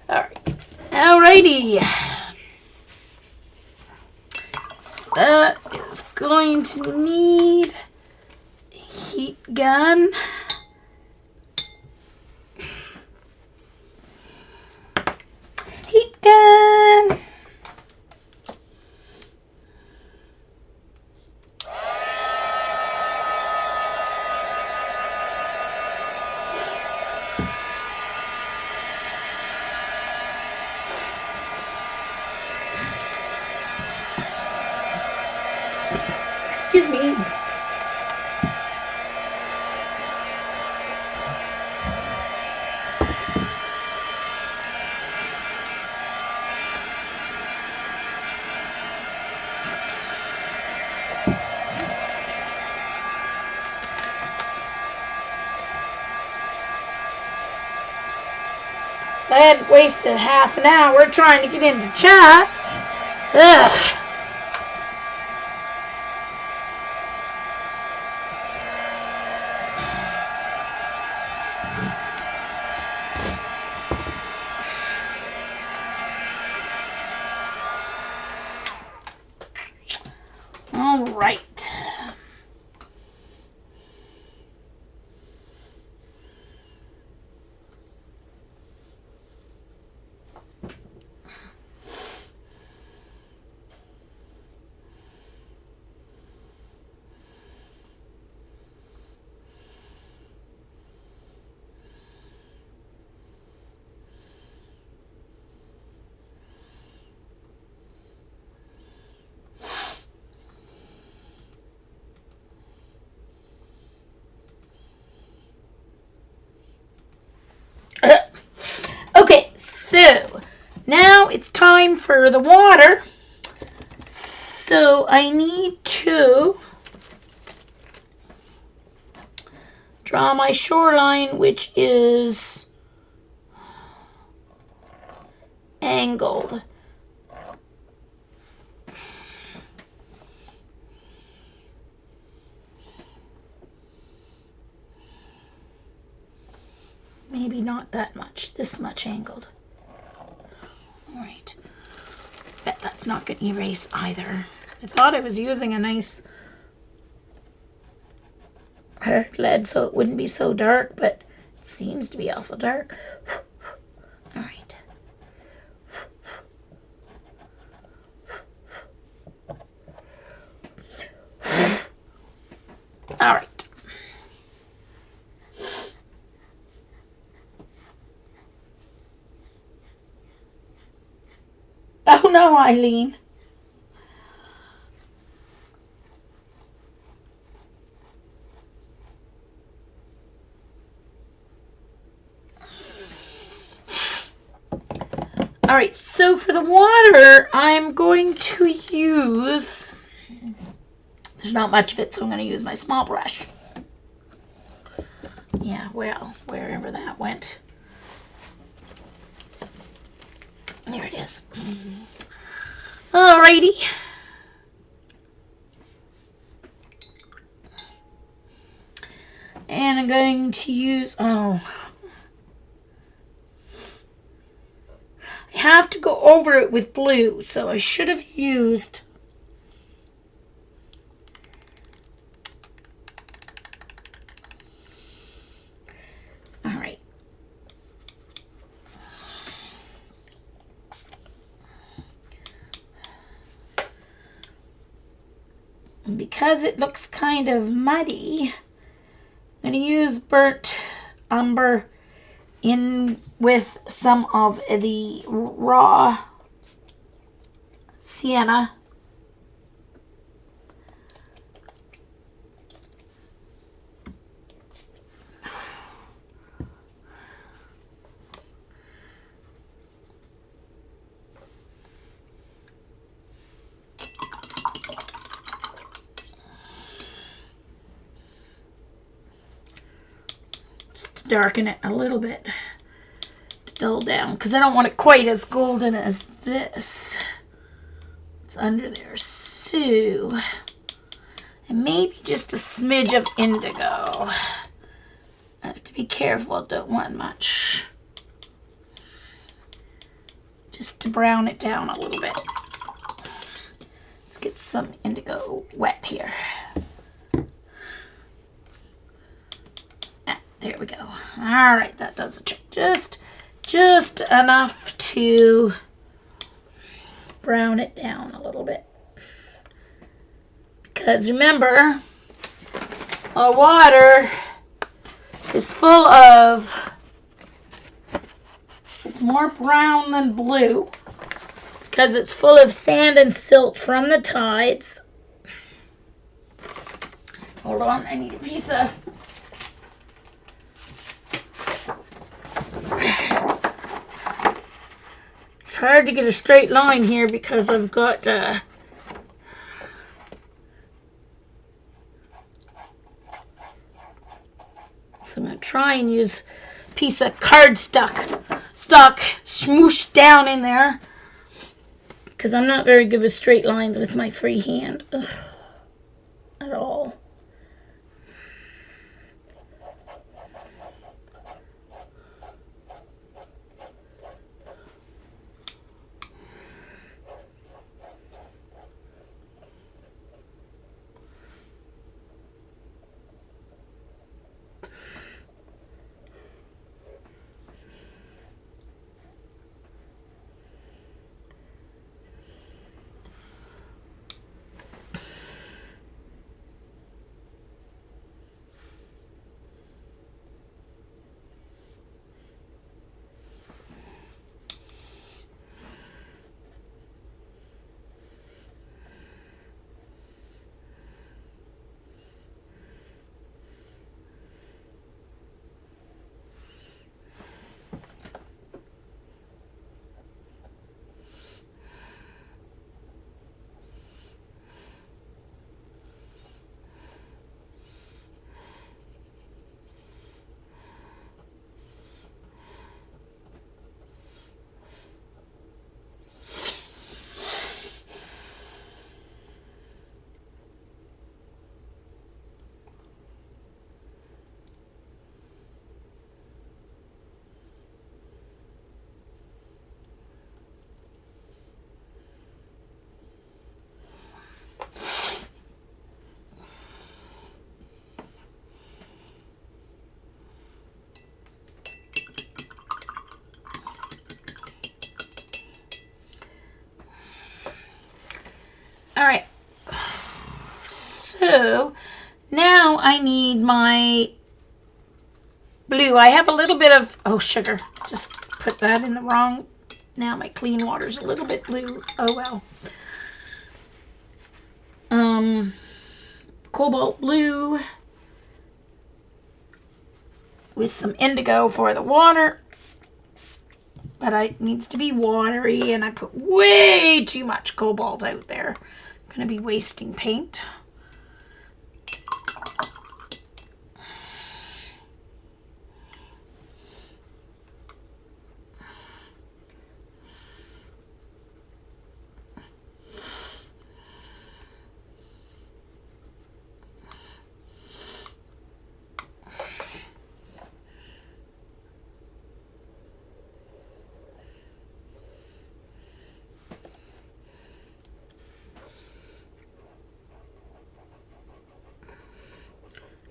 All right. Alrighty. So that is going to need a heat gun. Heat gun. Excuse me. I had wasted half an hour trying to get into chat. Ugh. All right. Okay, so now it's time for the water. So I need to draw my shoreline, which is angled. Maybe not that much, this much angled. All right. Bet that's not going to erase either. I thought I was using a nice hard lead so it wouldn't be so dark, but it seems to be awful dark. All right. All right. Oh no, Eileen. All right, so for the water, I'm going to use, there's not much of it, so I'm going to use my small brush. Yeah, well, wherever that went. There it is. Alrighty. And I'm going to use, I have to go over it with blue, so I should have used because it looks kind of muddy, I'm going to use burnt umber in with some of the raw sienna. Darken it a little bit to dull down because I don't want it quite as golden as this. It's under there, so, and maybe just a smidge of indigo. I have to be careful, don't want much. Just to brown it down a little bit. Let's get some indigo wet here. There we go. All right, that does the trick. Just enough to brown it down a little bit. Because remember, our water is full of, it's more brown than blue because it's full of sand and silt from the tides. Hold on, I need a piece of, it's hard to get a straight line here because I've got so I'm going to try and use a piece of cardstock stuck, smooshed down in there. Because I'm not very good with straight lines with my free hand. Ugh, at all. All right, so now I need my blue. I have a little bit of, oh, sugar. Just put that in the wrong. Now my clean water's a little bit blue. Oh, well. Cobalt blue with some indigo for the water. But it needs to be watery, and I put way too much cobalt out there. I'm going to be wasting paint.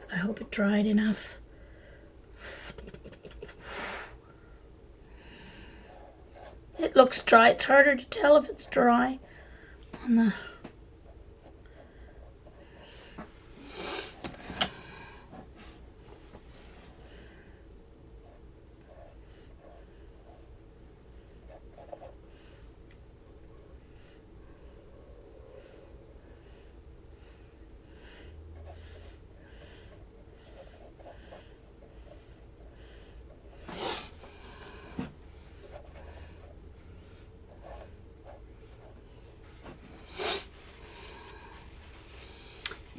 I hope it dried enough. It looks dry. It's harder to tell if it's dry on the...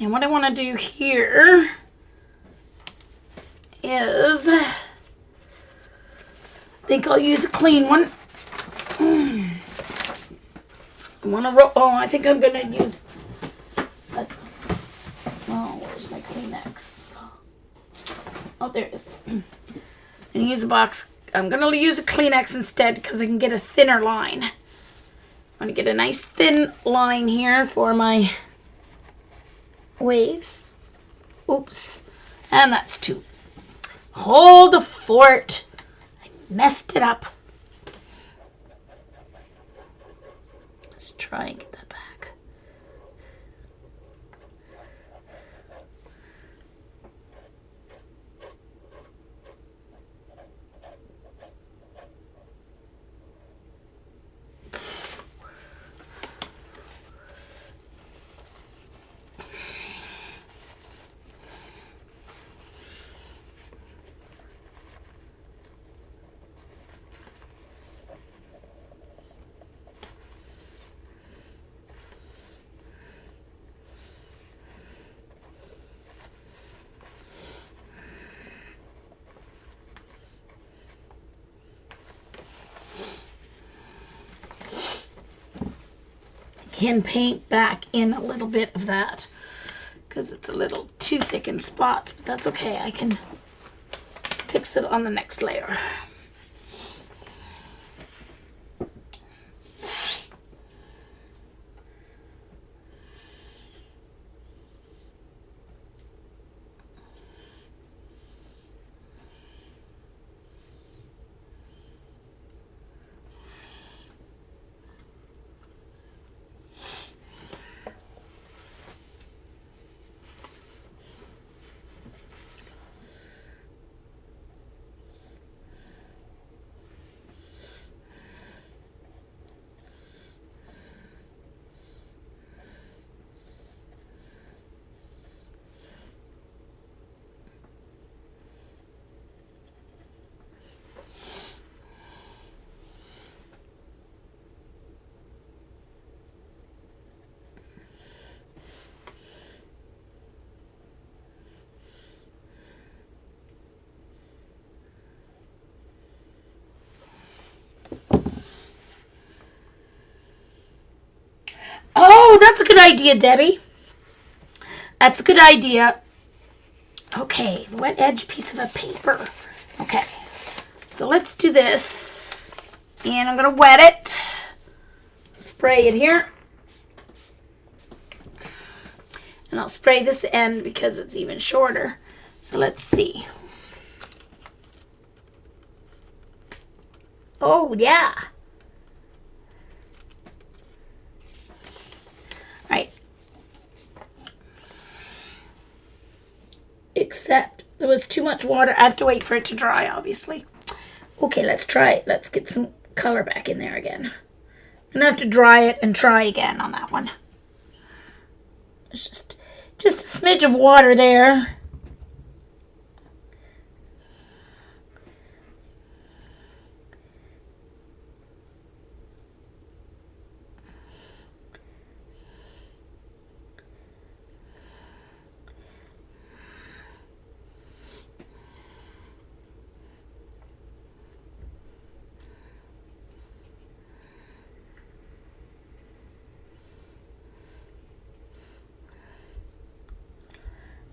And what I want to do here is, I think I'll use a clean one. I want to roll, oh, I think I'm going to use, oh, where's my Kleenex? Oh, there it is. I'm going to use a box. I'm going to use a Kleenex instead because I can get a thinner line. I'm going to get a nice thin line here for my waves. Oops. And that's two. Hold the fort. I messed it up. Let's try and get that back. can paint back in a little bit of that because it's a little too thick in spots, but that's okay. I can fix it on the next layer. Oh, that's a good idea, Debbie. That's a good idea. Okay, the wet edge piece of a paper. Okay, so let's do this. And I'm going to wet it. Spray it here. And I'll spray this end because it's even shorter. So let's see. Oh, yeah. Right. Except there was too much water. I have to wait for it to dry, obviously. Okay, let's try it. Let's get some color back in there again. And I have to dry it and try again on that one. It's just a smidge of water there.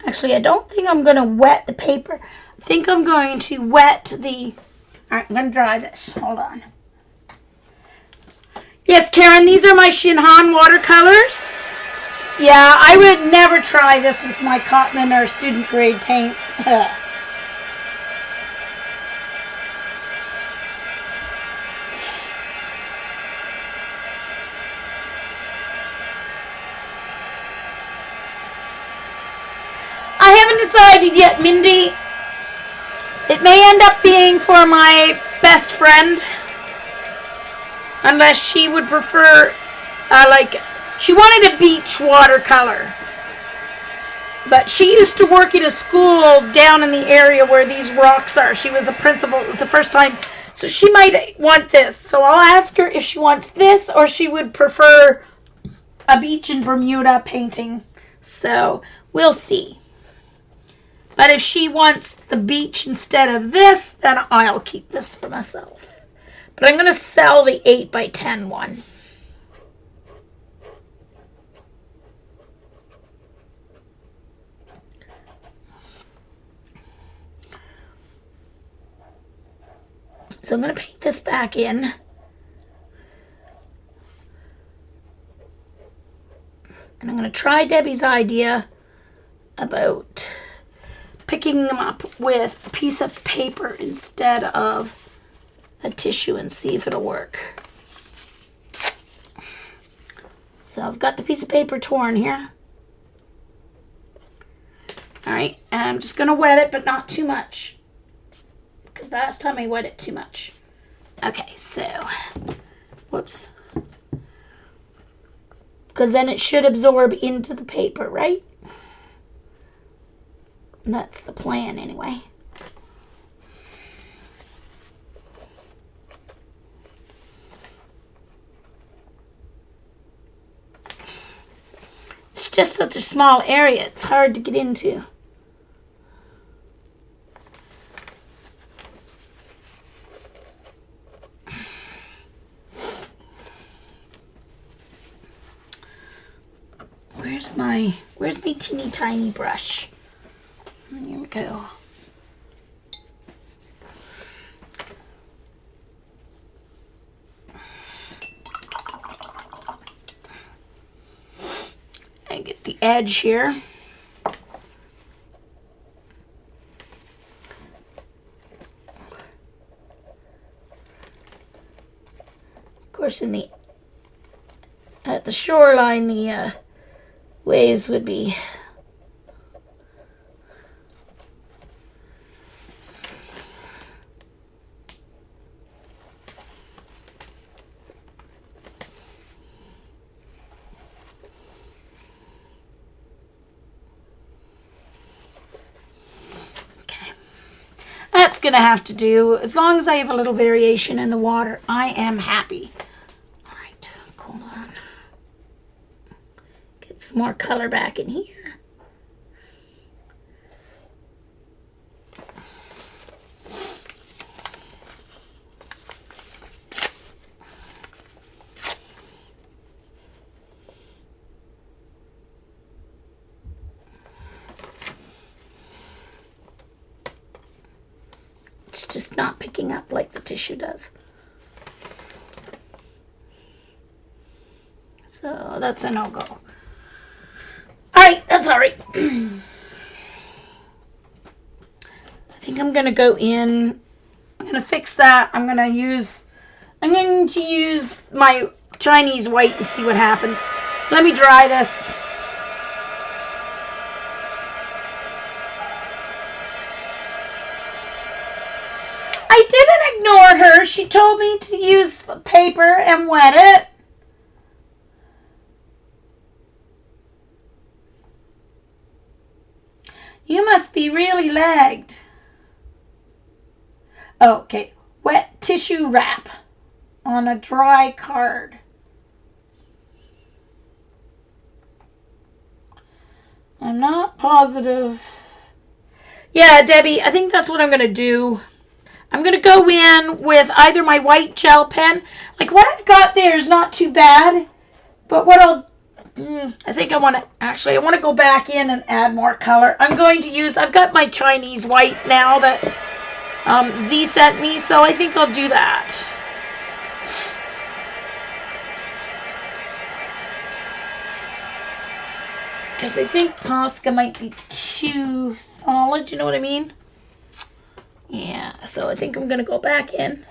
Actually, I don't think I'm going to wet the paper. I think I'm going to wet the... All right, I'm going to dry this. Hold on. Yes, Karen, these are my ShinHan watercolors. Yeah, I would never try this with my Cotman or student grade paints. I haven't decided yet, Mindy. It may end up being for my best friend. Unless she would prefer, she wanted a beach watercolor. But she used to work in a school down in the area where these rocks are. She was a principal. It was the first time. So she might want this. So I'll ask her if she wants this or she would prefer a beach in Bermuda painting. So we'll see. But if she wants the beach instead of this, then I'll keep this for myself. But I'm going to sell the 8x10 one. So I'm going to paint this back in. And I'm going to try Debbie's idea about picking them up with a piece of paper instead of a tissue and see if it'll work. So I've got the piece of paper torn here. All right, and I'm just going to wet it, but not too much. Because last time I wet it too much. Okay, so, whoops. Because then it should absorb into the paper, right? That's the plan anyway. It's just such a small area, it's hard to get into. where's my teeny tiny brush? Here we go. I get the edge here. Of course, at the shoreline, the waves would be that's gonna have to do. As long as I have a little variation in the water, I am happy. All right, hold on. Get some more color back in here. It's just not picking up like the tissue does. So that's a no-go. All right, that's all right. I think I'm gonna go in. I'm gonna fix that. I'm going to use my Chinese white and see what happens. Let me dry this. I didn't ignore her. She told me to use the paper and wet it. You must be really lagged. Okay, wet tissue wrap on a dry card. I'm not positive. Yeah, Debbie, I think that's what I'm going to do. I'm going to go in with either my white gel pen. Like what I've got there is not too bad. But what I think I want to go back in and add more color. I've got my Chinese white now that Z sent me. So I think I'll do that. Because I think Posca might be too solid. You know what I mean? Yeah, so I think I'm going to go back in.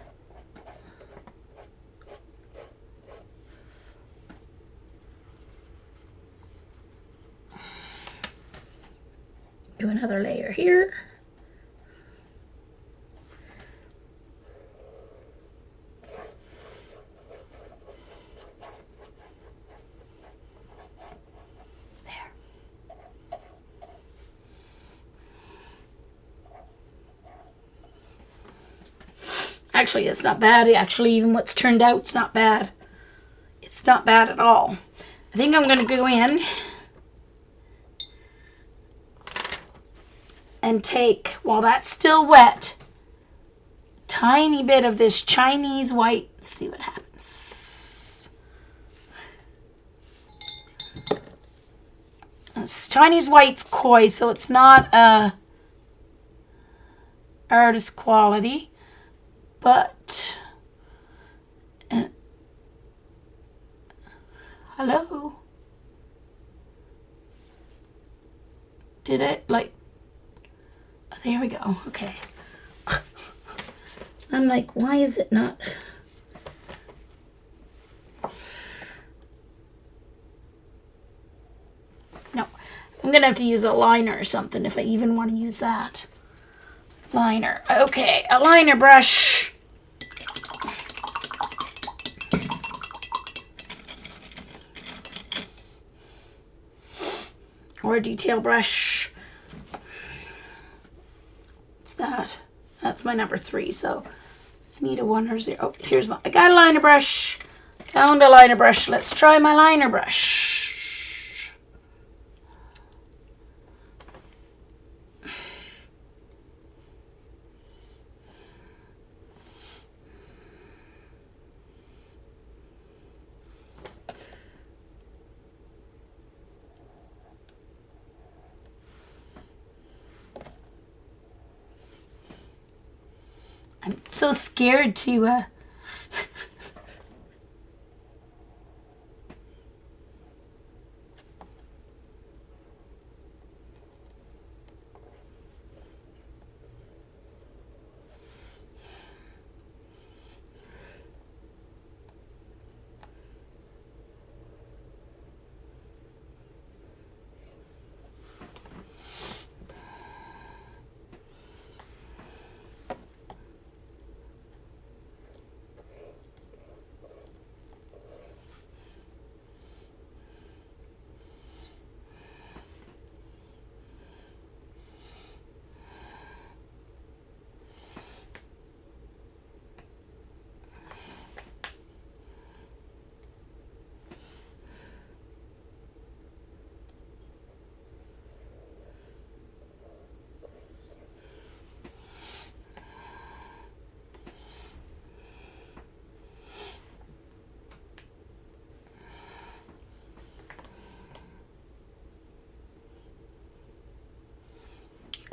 Do another layer here. Actually, it's not bad. Actually, even what's turned out, it's not bad. It's not bad at all. I think I'm going to go in and take, while that's still wet, a tiny bit of this Chinese white. Let's see what happens. This Chinese white's koi, so it's not artist quality. But, hello? Did it, like, oh, there we go, okay. I'm like, why is it not? No, I'm going to have to use a liner or something if I even want to use that. Liner, okay, a liner brush. Or a detail brush. What's that? That's my number 3, so I need a 1 or 0. Oh, here's I got a liner brush. Found a liner brush. Let's try my liner brush. I'm so scared to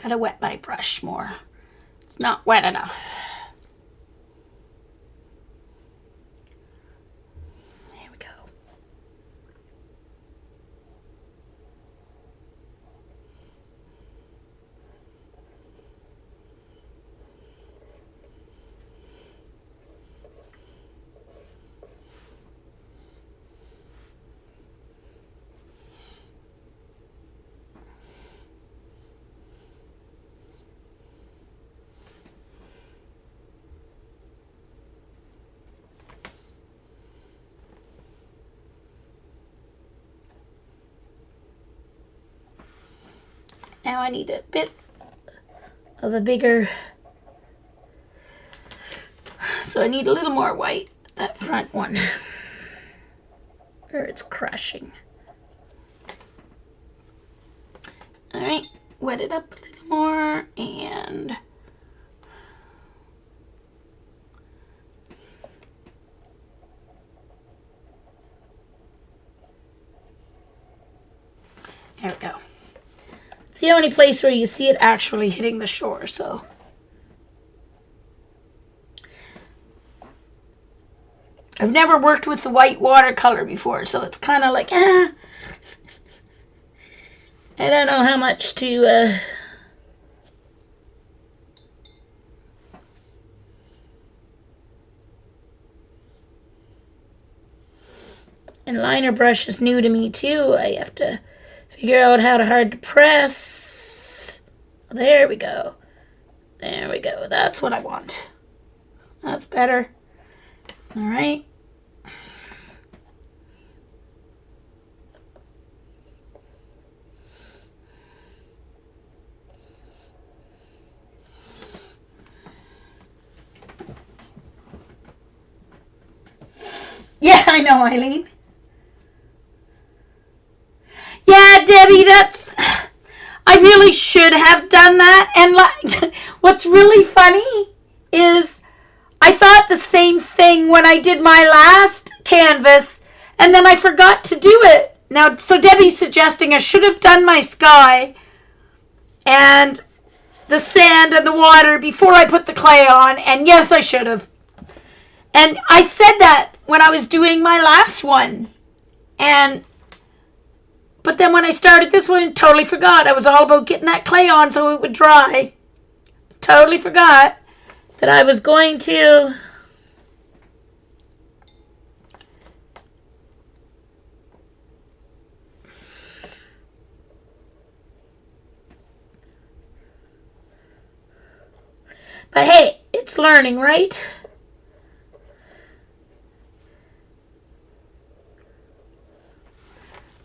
gotta wet my brush more. It's not wet enough. There we go. Now I need a bit of a bigger, so I need a little more white, that front one, where it's crashing. All right, wet it up a little more, and there we go. It's the only place where you see it actually hitting the shore, so. I've never worked with the white watercolor before, so it's kind of like, I don't know how much to, and liner brush is new to me too. I have to figure out how hard to press. There we go. There we go. That's what I want. That's better. All right. Yeah, I know, Eileen. Yeah, Debbie, I really should have done that. And like, what's really funny is I thought the same thing when I did my last canvas, and then I forgot to do it. Now, so Debbie's suggesting I should have done my sky and the sand and the water before I put the clay on, and yes, I should have. And I said that when I was doing my last one. But then when I started this one, I totally forgot. I was all about getting that clay on so it would dry. Totally forgot that I was going to but hey, it's learning, right?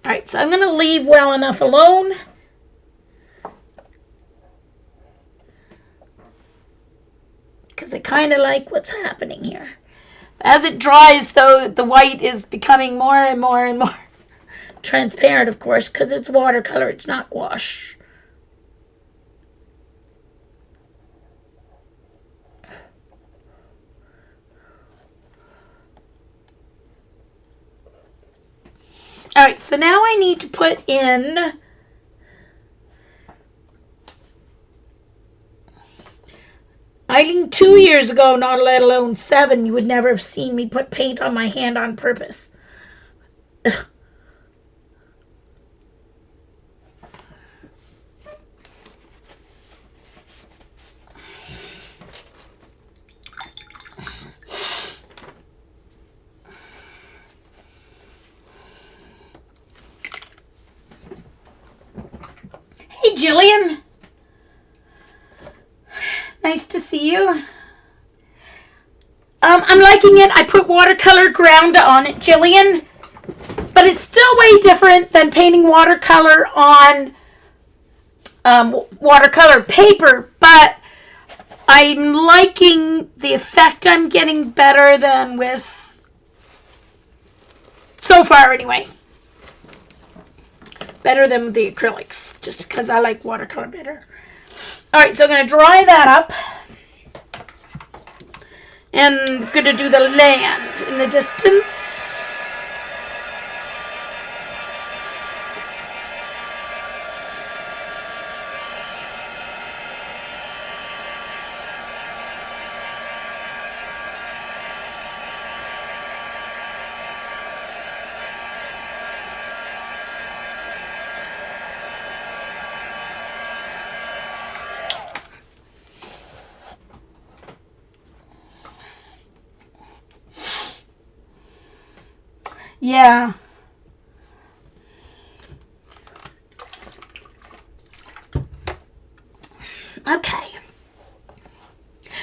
All right, so I'm going to leave well enough alone. Because I kind of like what's happening here. As it dries, though, the white is becoming more and more and more transparent, of course, because it's watercolor, it's not gouache. All right, so now I need to put in Eileen, 2 years ago, not let alone 7, you would never have seen me put paint on my hand on purpose. Hey, Jillian. Nice to see you. I'm liking it. I put watercolor ground on it, Jillian. But it's still way different than painting watercolor on watercolor paper. But I'm liking the effect I'm getting better than with, so far anyway. Better than with the acrylics, just because I like watercolor better. Alright, so I'm going to dry that up. And I'm going to do the land in the distance. Yeah. Okay.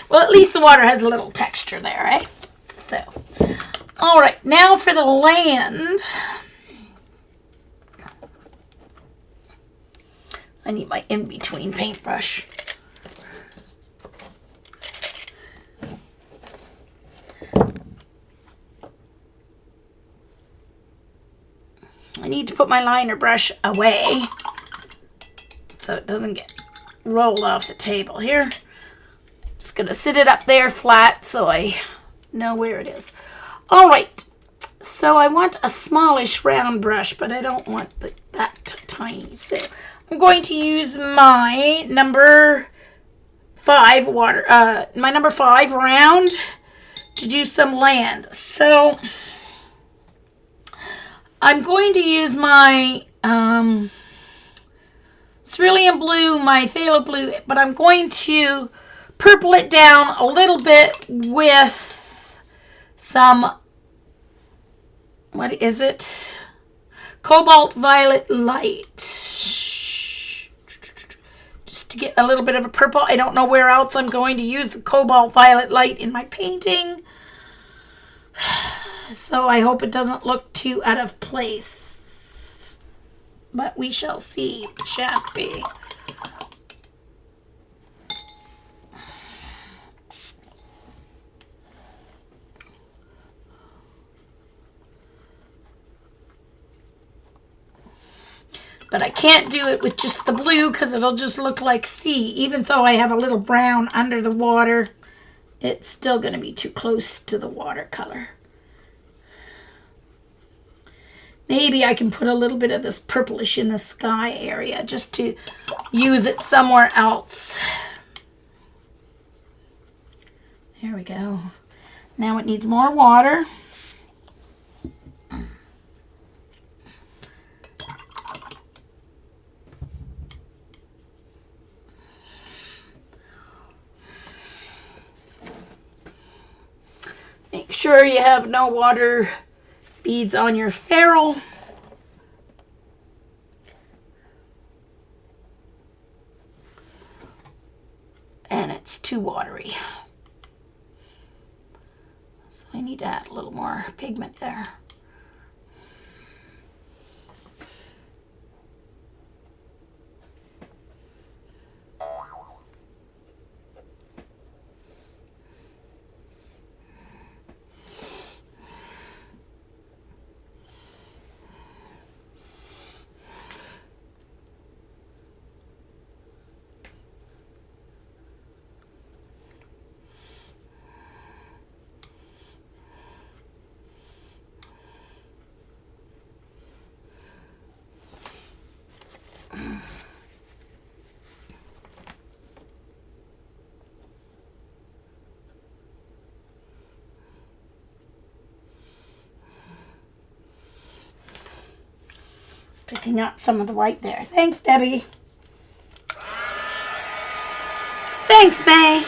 Well, at least the water has a little texture there, right? So, all right, now for the land. I need my in-between paintbrush. I need to put my liner brush away so it doesn't get rolled off the table here. Just going to sit it up there flat so I know where it is. All right, so I want a smallish round brush, but I don't want that tiny. So I'm going to use my number 5 my number 5 round to do some land. So I'm going to use my cerulean blue, my phthalo blue, but I'm going to purple it down a little bit with some, what is it? Cobalt violet light. Just to get a little bit of a purple. I don't know where else I'm going to use the cobalt violet light in my painting. So I hope it doesn't look too out of place. But we shall see, shall we? But I can't do it with just the blue because it'll just look like sea. Even though I have a little brown under the water, it's still going to be too close to the watercolor. Maybe I can put a little bit of this purplish in the sky area just to use it somewhere else. There we go. Now it needs more water. Make sure you have no water beads on your ferrule. And it's too watery. So I need to add a little more pigment there. Picking up some of the white there. Thanks, Debbie. Thanks, May.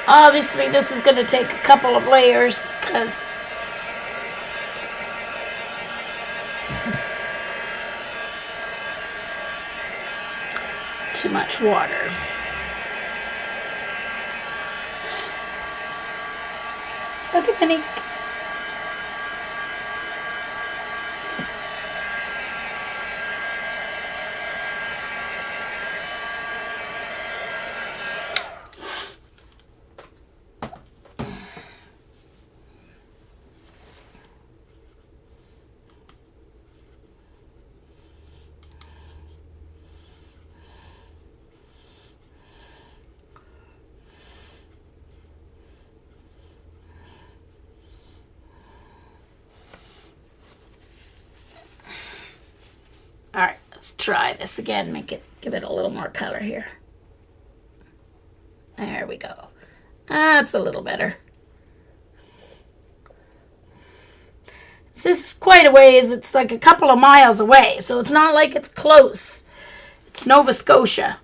Obviously, this is going to take a couple of layers because too much water. Okay, Penny. All right, let's try this again. Give it a little more color here. There we go. That's a little better. This is quite a ways. It's like a couple of miles away, so it's not like it's close. It's Nova Scotia.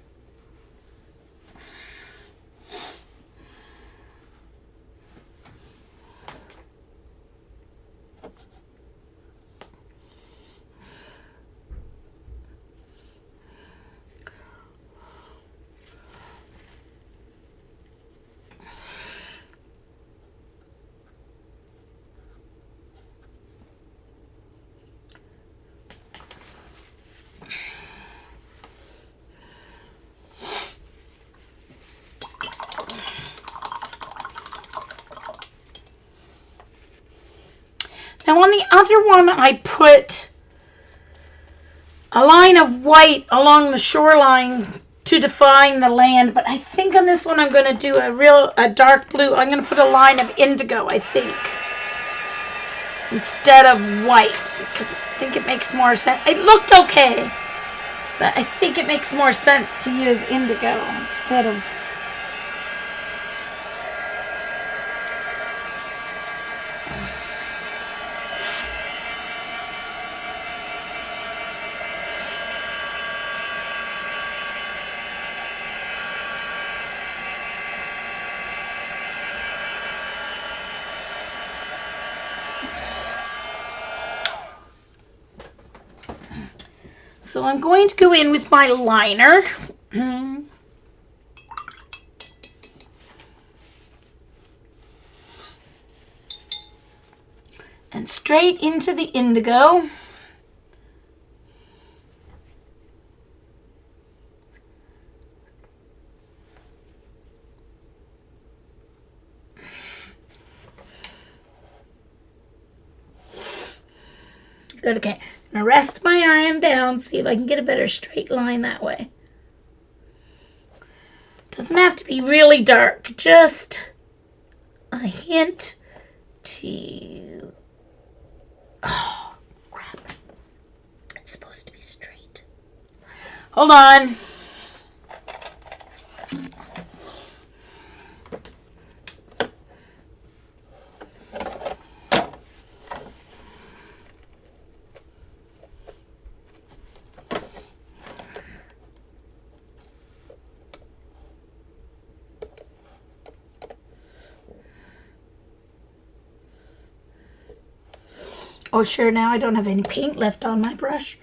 Now on the other one, I put a line of white along the shoreline to define the land, but I think on this one I'm going to do a dark blue. I'm going to put a line of indigo, I think, instead of white, because I think it makes more sense. It looked okay, but I think it makes more sense to use indigo instead of... So I'm going to go in with my liner. And straight into the indigo. Good, okay. I'm going to rest my iron down, see if I can get a better straight line that way. Doesn't have to be really dark, just a hint to... Oh, crap. It's supposed to be straight. Hold on. Oh, sure, now I don't have any paint left on my brush.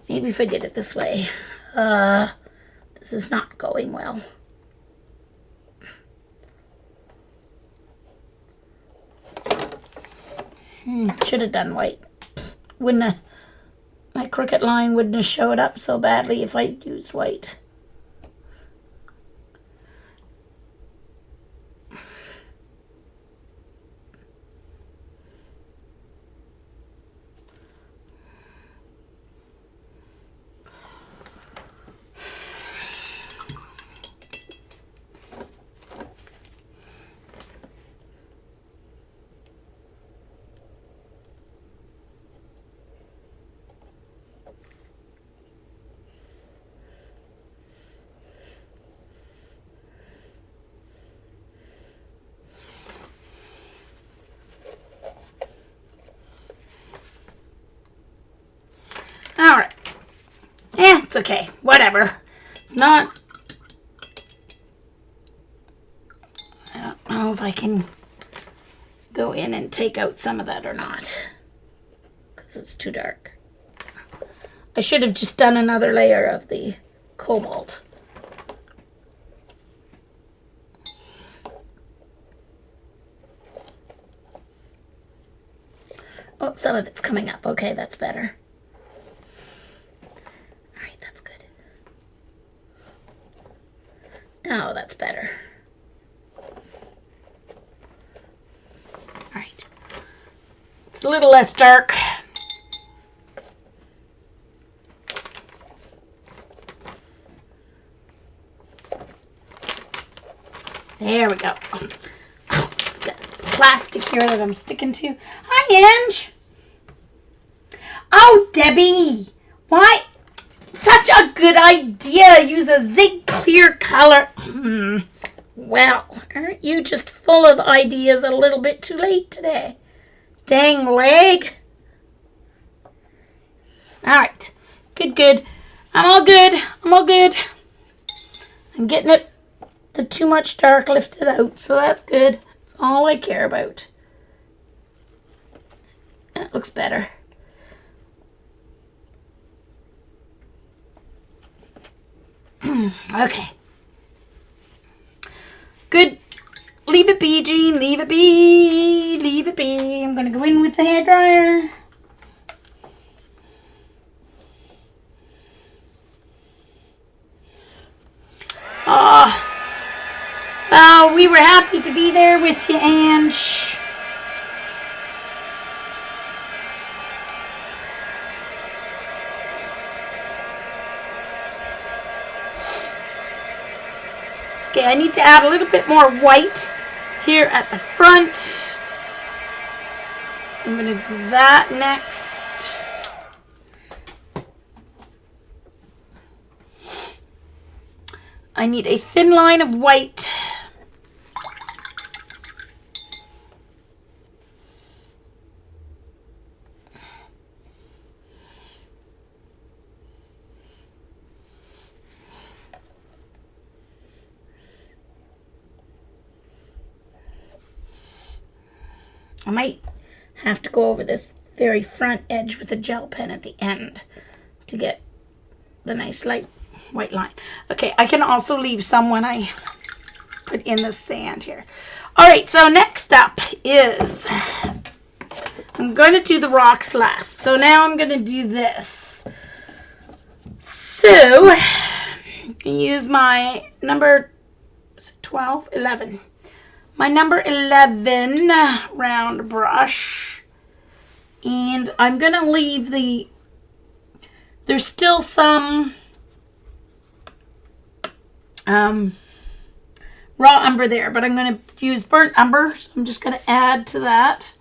Maybe if I did it this way. This is not going well. Should have done white. Wouldn't have, my crooked line wouldn't have showed up so badly if I used white. It's okay. Whatever. It's not... I don't know if I can go in and take out some of that or not. Because it's too dark. I should have just done another layer of the cobalt. Oh, some of it's coming up. Okay, that's better. All right, that's good. Oh, that's better. All right. It's a little less dark. There we go. Oh, it's got plastic here that I'm sticking to. Hi, Ange. Oh, Debbie. Why? Such a good idea. Use a zinc clear color. Well, aren't you just full of ideas a little bit too late today? Dang leg. All right. Good, good. I'm all good. I'm all good. I'm getting it. The too much dark lifted out, so that's good. That's all I care about. That looks better. Okay. Good. Leave it be, Jean. Leave it be. Leave it be. I'm going to go in with the hairdryer. Well, we were happy to be there with you, Ange. Okay, I need to add a little bit more white here at the front. So I'm going to do that next. I need a thin line of white. I might have to go over this very front edge with a gel pen at the end to get the nice light white line. Okay, I can also leave some when I put in the sand here. All right, so next up is, I'm going to do the rocks last. So now I'm going to do this. So, I can use my number 12, 11. My number 11 round brush, and I'm going to leave there's still some raw umber there, but I'm going to use burnt umber, so I'm just going to add to that.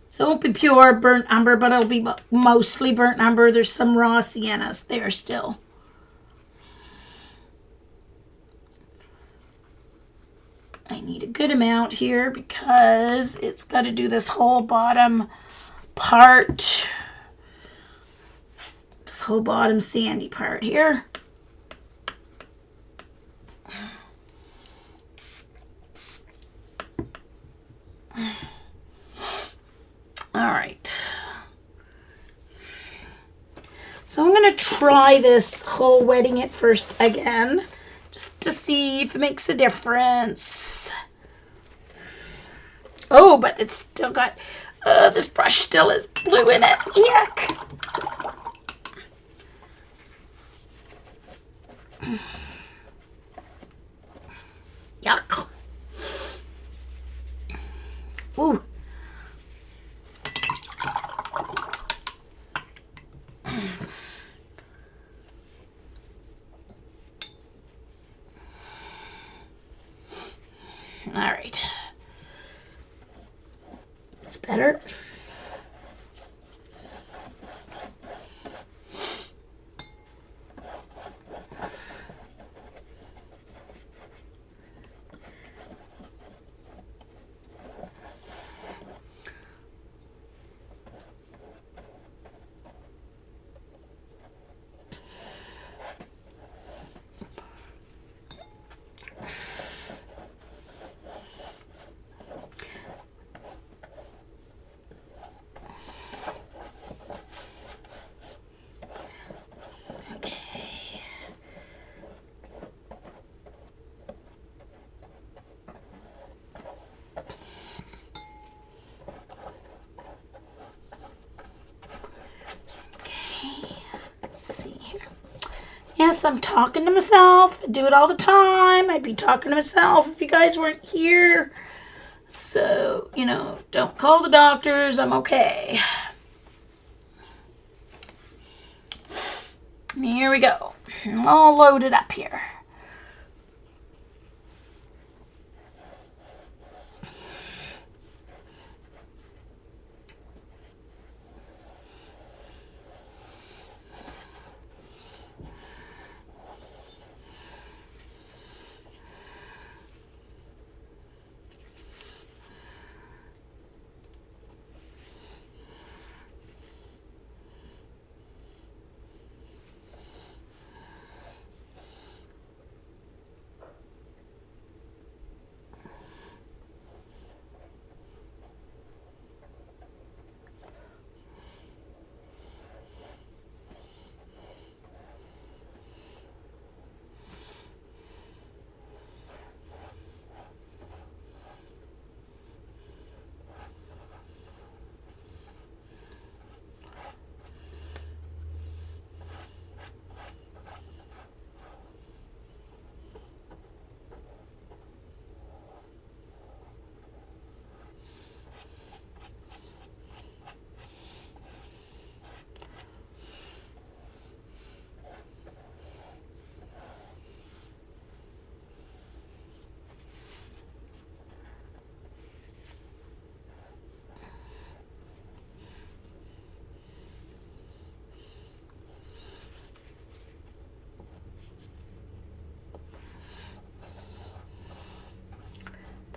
So it won't be pure burnt umber, but it'll be mostly burnt umber. There's some raw siennas there still. I need a good amount here because it's got to do this whole bottom part, this whole bottom sandy part here. All right. So I'm going to try this whole wetting it first again, just to see if it makes a difference. Oh, but it's still got, this brush still is blue in it. Yuck. Yuck. Ooh. All right. It's better. I'm talking to myself. I do it all the time. I'd be talking to myself if you guys weren't here. So, you know, don't call the doctors. I'm okay. Here we go. I'm all loaded up here.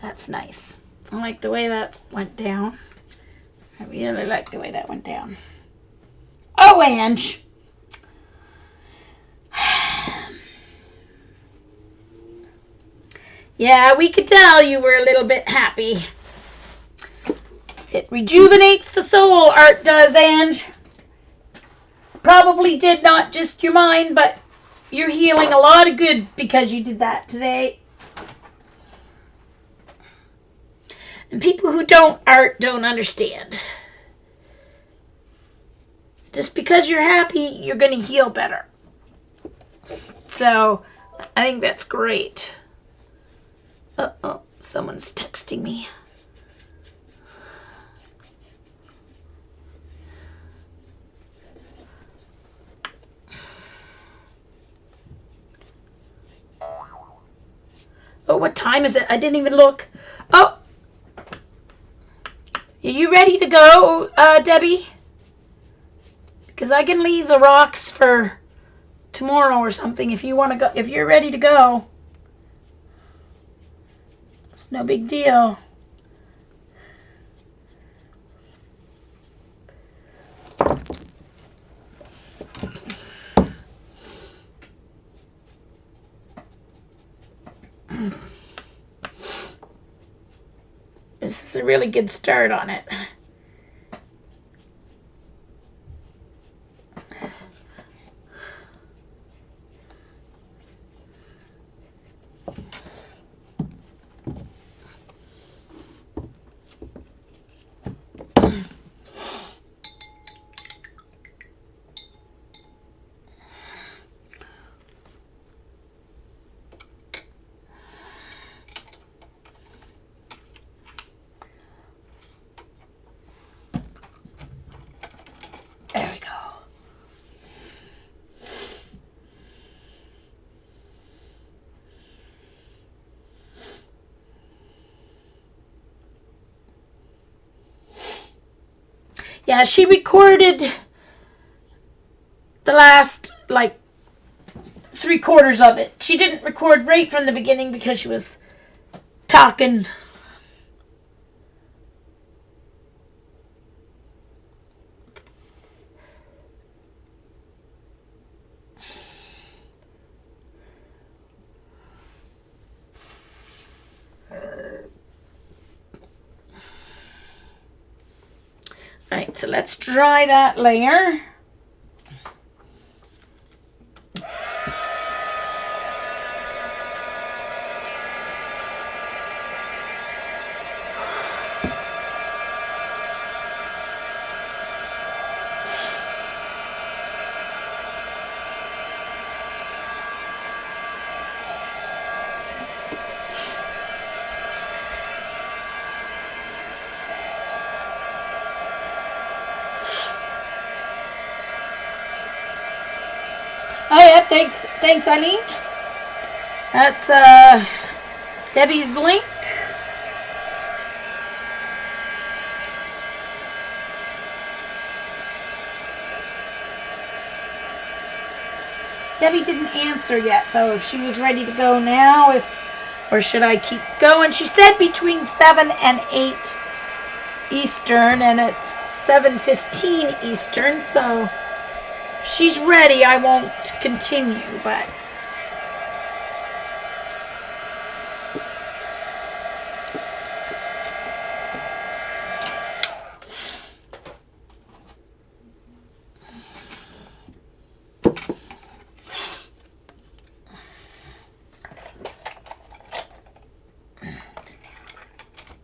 That's nice. I like the way that went down. I really like the way that went down. Oh, Ange. Yeah, we could tell you were a little bit happy. It rejuvenates the soul, art does, Ange. Probably did not just your mind, but you're healing a lot of good because you did that today. And people who don't art don't understand. Just because you're happy, you're going to heal better. So, I think that's great. Uh-oh, someone's texting me. Oh, what time is it? I didn't even look. Oh! Are you ready to go, Debbie? Because I can leave the rocks for tomorrow or something if you want to go. If you're ready to go, it's no big deal. This is a really good start on it. There we go. Yeah, she recorded the last, like, 3/4 of it. She didn't record right from the beginning because she was talking. Alright, so let's dry that layer. Oh yeah, thanks Eileen. That's Debbie's link. Debbie didn't answer yet, though, if she was ready to go now, or should I keep going? She said between 7 and 8 Eastern, and it's 7:15 Eastern, so if she's ready, I won't continue, but...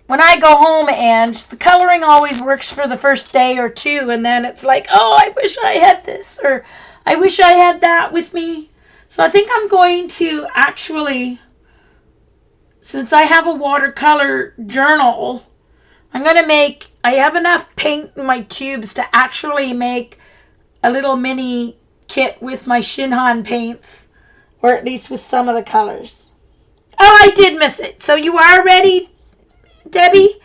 When I go home, and the coloring always works for the first day or two, and then it's like, oh, I wish I had this, or I wish I had that with me. So I think I'm going to actually, since I have a watercolor journal, I'm going to make, I have enough paint in my tubes to actually make a little mini kit with my ShinHan paints, or at least with some of the colors. Oh, I did miss it. So you are ready, Debbie?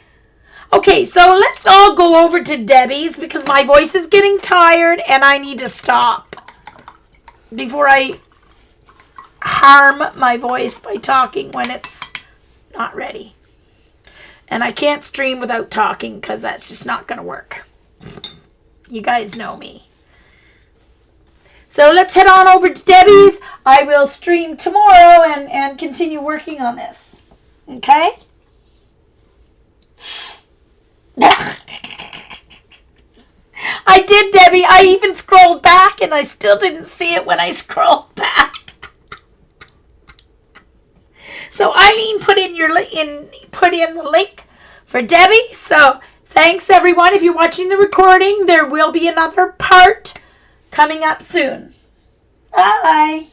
Okay, so let's all go over to Debbie's because my voice is getting tired and I need to stop before I harm my voice by talking when it's not ready. And I can't stream without talking because that's just not going to work. You guys know me. So let's head on over to Debbie's. I will stream tomorrow and continue working on this. Okay? I did, Debbie. I even scrolled back and I still didn't see it when I scrolled back. So Eileen put in the link for Debbie. So thanks everyone. If you're watching the recording, there will be another part coming up soon. Bye.